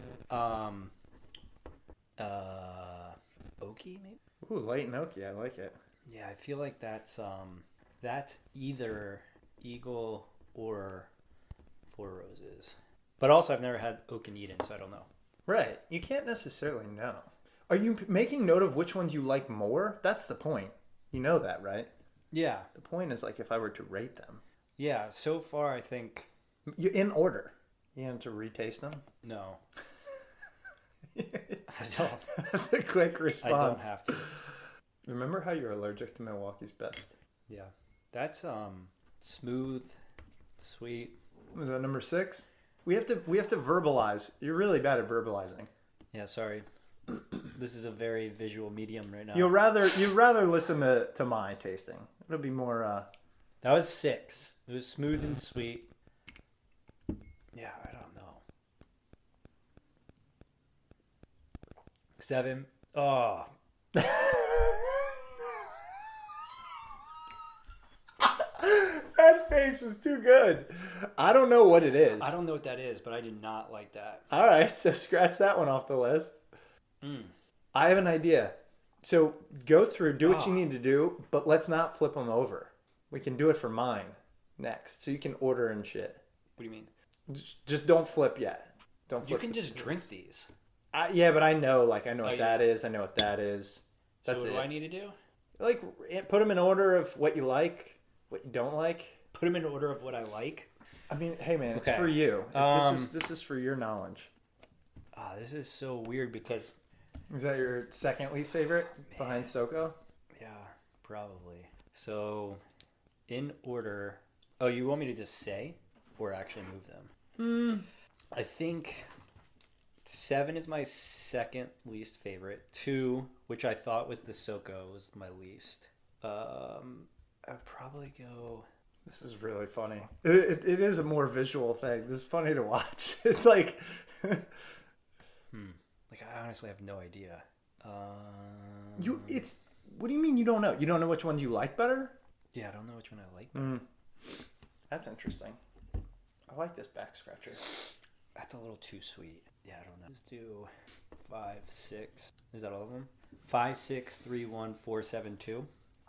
oaky maybe. Ooh, light Nokia. I like it. Yeah, I feel like that's either Eagle or Four Roses. But also, I've never had Oak and Eden, so I don't know. Right. You can't necessarily know. Are you making note of which ones you like more? That's the point. You know that, right? Yeah, The point is, like, if I were to rate them. yeah. So far, I think In order. You have to retaste them? no. I don't. That's a quick I response. don't have to. Remember how you're allergic to Milwaukee's Best? Yeah, that's smooth, sweet. Was that number 6? We have to verbalize. You're really bad at verbalizing. Yeah, sorry. This is a very visual medium right now. You'd rather listen to my tasting. It'll be more That was 6. It was smooth and sweet. Yeah, I don't know. 7. Oh, that face was too good. I don't know what it is. I don't know what that is, but I did not like that. All right, so scratch that one off the list. I have an idea. So go through, do what you need to do, but let's not flip them over. We can do it for mine next, so you can order and shit. What do you mean? Just don't flip yet. Don't flip. You can just drink these. Yeah, but I know what yeah. that is. I know what that is. So That's what it. do I need to do? Like, put them in order of what you like, what you don't like. Put them in order of what I like. I mean, hey man, Okay. it's for you. This is for your knowledge. This is so weird because Is that your second least favorite behind Soko? yeah, probably. So, in order. Oh, you want me to just say or actually move them? I think 7 is my second least favorite. 2, which I thought was the Soko, was my least. I'd probably go. This is really funny. It is a more visual thing. This is funny to watch. It's like, Like, I honestly have no idea. what do you mean you don't know? You don't know which one you like better? Yeah, I don't know which one I like. That's interesting. I like this back scratcher. That's a little too sweet. Yeah, I don't know. Let's do 5, 6. Is that all of them? 5, 6, 3, 1, 4, 7, 2.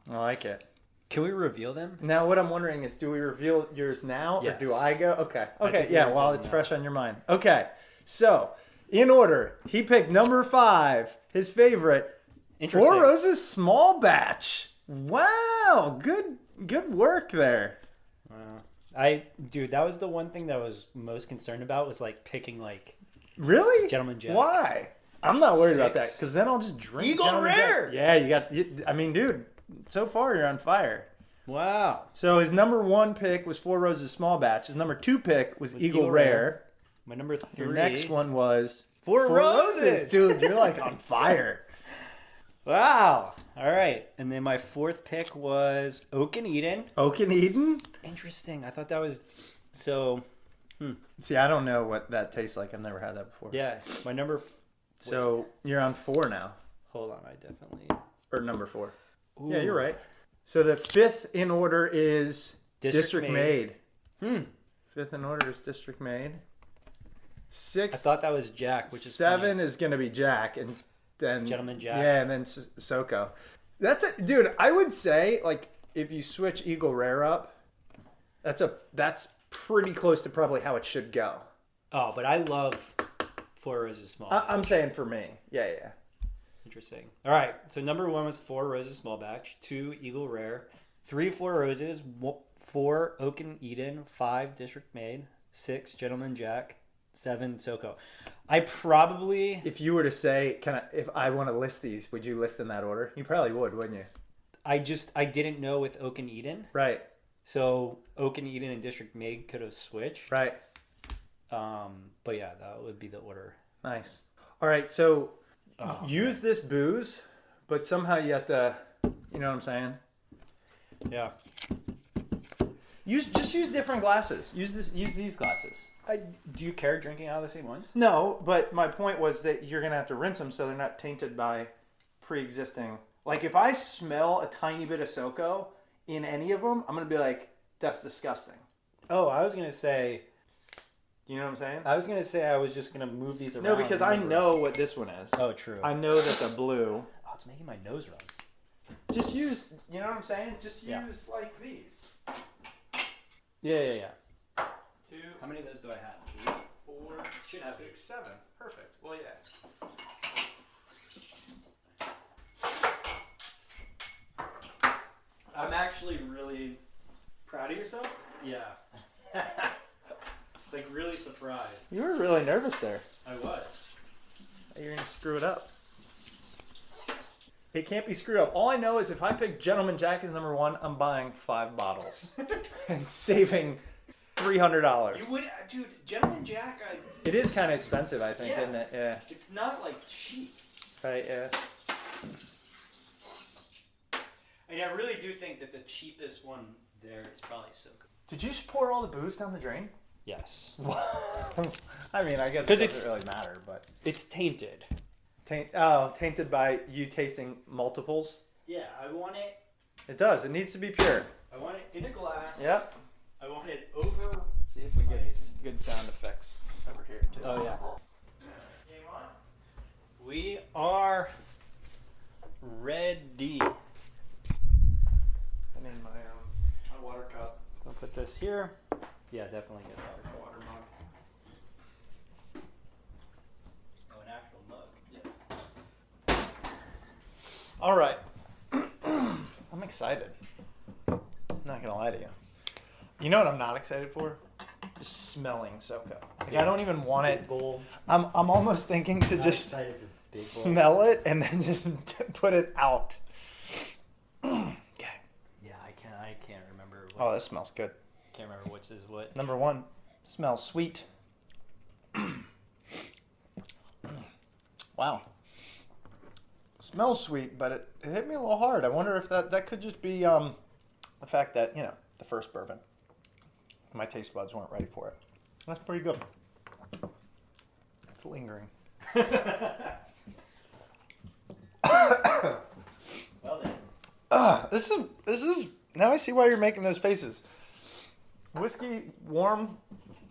I like it. Can we reveal them? Now, what I'm wondering is, do we reveal yours now, or do Yes. I go? Okay. I Okay. think we Yeah. reveal While them it's now. fresh on your mind. Okay. So, in order, he picked number 5, his favorite, Interesting. Four Roses Small Batch. Wow. Good work there. Dude, that was the one thing that I was most concerned about was like picking like Really? Gentleman Jack. Why? I'm not worried about that 6. because then I'll just drink Eagle Gentleman Rare. Jack. Yeah, you got. I mean, dude, so far you're on fire. wow. So his number 1 pick was Four Roses Small Batch. His number 2 pick was Eagle Eagle Rare. My number 3. Your next one was Four Roses. Dude, you're like on fire. Wow. All right. And then my 4th pick was Oak and Eden. Oak and Eden? Interesting. I thought that was so. See, I don't know what that tastes like. I've never had that before. Yeah. My number. So you're on 4 now. Hold on. I definitely. Or number 4. Ooh. Yeah, you're right. So the 5th in order is District Made. 5th in order is District Made. 6th, I thought that was Jack, which is 7 funny. is going to be Jack. And then Gentleman Jack. Yeah, and then Soko. That's it. Dude, I would say, like, if you switch Eagle Rare up, that's pretty close to probably how it should go. Oh, but I love Four Roses Small. I'm saying for me. Yeah. Interesting. All right. So number 1 was Four Roses Small Batch. 2 Eagle Rare. 3 Four Roses. 4 Oak and Eden. 5 District Made. 6 Gentleman Jack. 7 Soko. I probably. If you were to say, if I want to list these, would you list in that order? You probably would, wouldn't you? I didn't know with Oak and Eden. Right. So Oak and Eden and District Made could have switched. Right. But yeah, that would be the order. Nice. All right. So use this booze, but somehow you have to, you know what I'm saying? Yeah. Use different glasses. Use these glasses. Do you care drinking out of the same ones? No, but my point was that you're gonna have to rinse them so they're not tainted by pre-existing. Like if I smell a tiny bit of Soko in any of them, I'm gonna be like, that's disgusting. Oh, I was gonna say. You know what I'm saying? I was gonna say I was just gonna move these around. No, because I know what this one is. Oh, true. I know that the blue it's making my nose run. Just use, you know what I'm saying? Just Yeah. use like these. Yeah. 2, How many of those do I have? 3, 4, Should have 6, 7. Perfect. Well, yeah. I'm actually really Proud of yourself? yeah. Like really surprised. You were really nervous there. I was. You're gonna screw it up. It can't be screwed up. All I know is if I pick Gentleman Jack as number 1, I'm buying 5 bottles and saving $300. You would, dude. Gentleman Jack. It is kind of expensive, I think, Yeah. isn't it? Yeah. It's not like cheap. Right. Yeah. And I really do think that the cheapest one there is probably SoCo. Did you just pour all the booze down the drain? Yes. I mean, I guess it 'Cause doesn't it's- really matter, but It's tainted. tainted by you tasting multiples. Yeah, I want it. It does. It needs to be pure. I want it in a glass. Yep. I want it over. See if we get ice. good sound effects over here too. Oh yeah. We are ready. I need my water cup. So I'll put this here. Yeah, definitely get that water mug. Oh, an actual mug. Yeah. All right. I'm excited. I'm not gonna lie to you. You know what I'm not excited for? Just smelling SoCo. Like I don't even want it. Bowl. I'm almost thinking to Not just excited for big bowl. smell it and then just put it out. Okay. Yeah, I can't remember. Oh, this smells good. Can't remember which is what. Number 1, smells sweet. Wow. Smells sweet, but it hit me a little hard. I wonder if that could just be the fact that, you know, the first bourbon. My taste buds weren't ready for it. That's pretty good. It's lingering. Well then. This is now I see why you're making those faces. Whiskey warm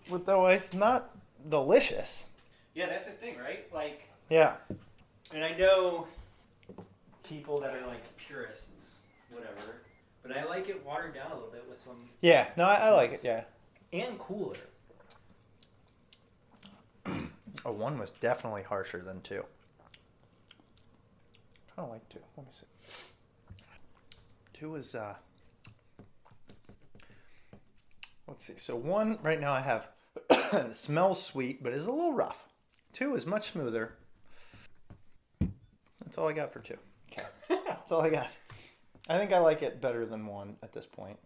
with the ice, not delicious. Yeah, that's the thing, right? Like, Yeah. and I know people that are like purists, whatever, but I like it watered down a little bit with some Yeah, no, I like it, yeah. and cooler. Oh, 1 was definitely harsher than 2. Kind of like 2. Let me see. 2 is, let's see. So 1, right now I have, smells sweet, but is a little rough. 2 is much smoother. That's all I got for 2. Okay. That's all I got. I think I like it better than 1 at this point.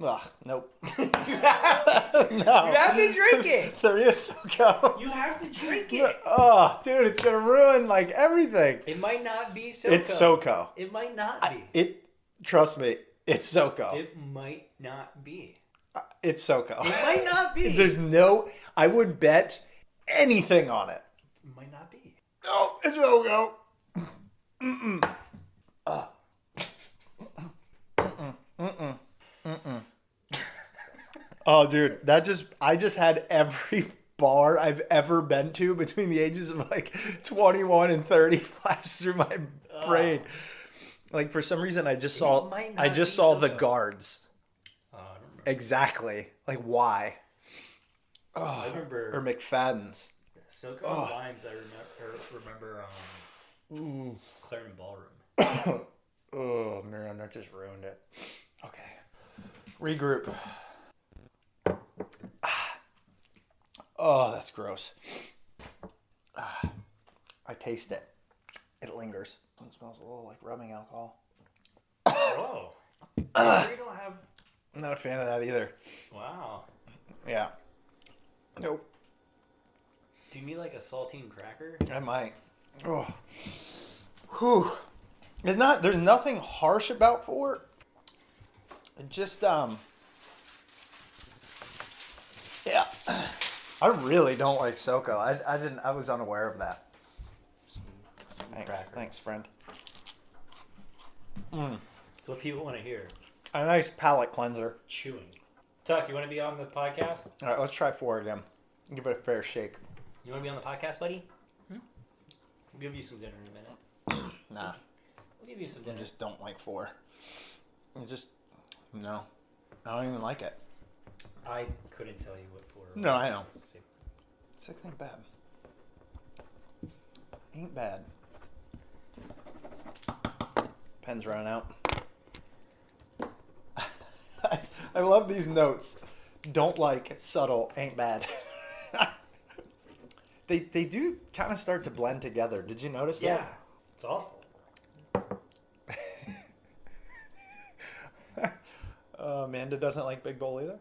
Ugh, nope. You have to drink it. 3 is SoCo. You have to drink it. Oh, dude, it's gonna ruin like everything. It might not be SoCo. It's SoCo. It might not be. It. Trust me, it's SoCo. It might not be. It's SoCo. It might not be. There's no. I would bet anything on it. It might not be. No, it's SoCo. Mm-mm. Oh, dude, I just had every bar I've ever been to between the ages of like 21 and 30 flash through my brain. Like for some reason, I just saw might not be the SoCo. guards. I don't remember. Exactly. Like why? I remember Or McFadden's. SoCo Oh. Limes. I remember Clarendon Ballroom. Oh man, that just ruined it. Okay. Regroup. Oh, that's gross. I taste it. It lingers. It smells a little like rubbing alcohol. Oh, you don't have. I'm not a fan of that either. Wow. Yeah. Nope. Do you need like a saltine cracker? I might. Oh. Whew. It's not. There's nothing harsh about 4. It just Yeah. I really don't like SoCo. I didn't. I was unaware of that. Thanks, friend. It's what people want to hear. A nice palate cleanser. Chewing. Tuck, you want to be on the podcast? All right, let's try 4 again. Give it a fair shake. You want to be on the podcast, buddy? I'll give you some dinner in a minute. Nah, We'll give you some I dinner. just don't like 4. No. I don't even like it. I couldn't tell you what 4 No, I know. was. 6 ain't bad. Ain't bad. Pen's running out. I love these notes. Don't like, subtle, ain't bad. They do kind of start to blend together. Did you notice that? Yeah, it's awful. Amanda doesn't like Big Bowl either.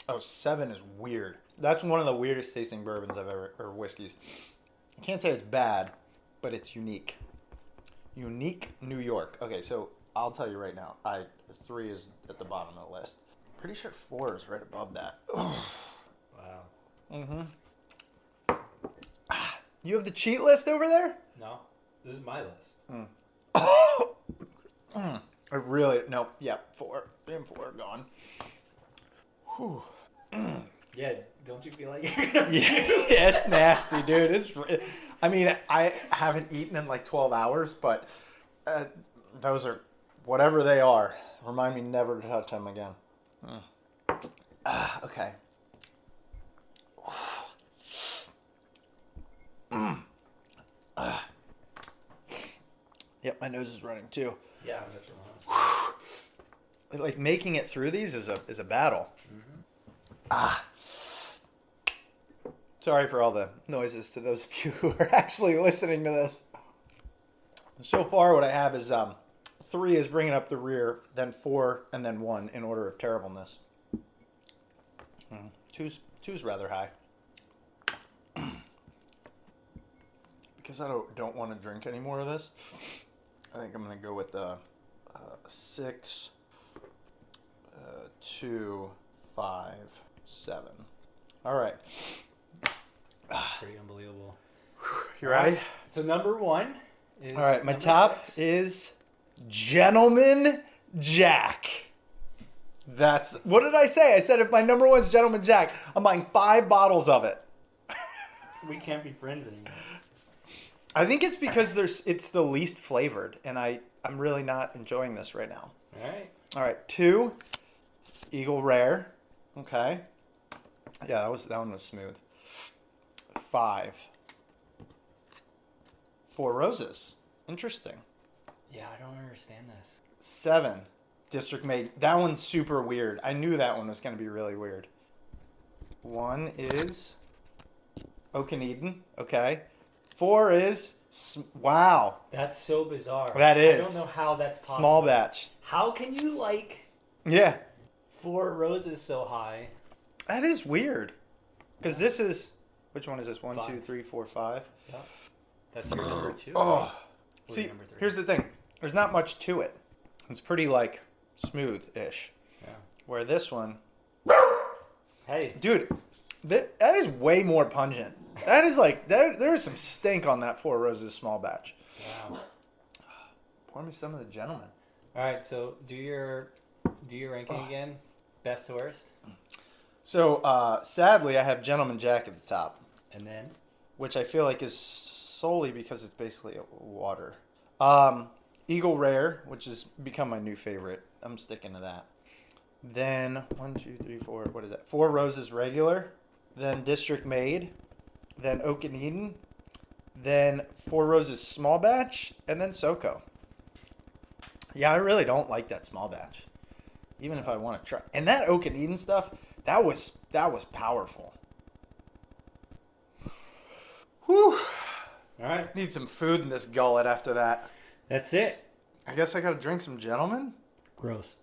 Oh, 7 is weird. That's one of the weirdest tasting bourbons I've ever, or whiskeys. I can't say it's bad, but it's unique. Unique New York. Okay, so I'll tell you right now. 3 is at the bottom of the list. Pretty sure 4 is right above that. Wow. Mm-hmm. You have the cheat list over there? No, this is my list. I really, no, yeah, 4. 3 and 4 are gone. Whew. Yeah, don't you feel like you're gonna Yeah, it's nasty, dude. I mean, I haven't eaten in like 12 hours, but those are, whatever they are, remind me never to touch them again. Okay. Yep, my nose is running too. Yeah, that's what Like making it through these is a battle. Sorry for all the noises to those of you who are actually listening to this. So far, what I have is 3 is bringing up the rear, then 4, and then 1 in order of terribleness. 2's rather high. Because I don't want to drink any more of this, I think I'm going to go with 6, 2, 5, 7. All right. pretty unbelievable. You ready? So number 1 is. All right, my number top 6. is Gentleman Jack. That's, what did I say? I said if my number 1 is Gentleman Jack, I'm buying 5 bottles of it. We can't be friends anymore. I think it's because it's the least flavored, and I'm really not enjoying this right now. All right. All right, 2, Eagle Rare. Okay. Yeah, that one was smooth. 5, 4 Roses. Interesting. Yeah, I don't understand this. 7, District Made. That one's super weird. I knew that one was going to be really weird. 1 is Oak and Eden. Okay. 4 is, wow, That's so bizarre. That is. I don't know how that's possible. small batch. How can you like Yeah, 4 Roses so high? that is weird. Because this is, which one is this? 1, 2, 5. 3, 4, 5. Yeah. That's your number 2. Oh, Or see, number 3? here's the thing. There's not much to it. It's pretty, like, smooth-ish. Yeah. Where this one, Hey. dude, that is way more pungent. That is like, there is some stink on that 4 Roses small batch. Wow. Pour me some of the Gentleman. All right, so do your ranking again. Best to worst. So, sadly, I have Gentleman Jack at the top, And then which I feel like is solely because it's basically water. Eagle Rare, which has become my new favorite. I'm sticking to that. Then 1, 2, 3, 4. What is that? 4 Roses regular. Then District Made. Then Oak and Eden. Then 4 Roses small batch. And then SoCo. Yeah, I really don't like that small batch. Even if I want to try. And that Oak and Eden stuff, that was powerful. Whew. all right, Need some food in this gullet after that. that's it. I guess I gotta drink some Gentleman. Gross.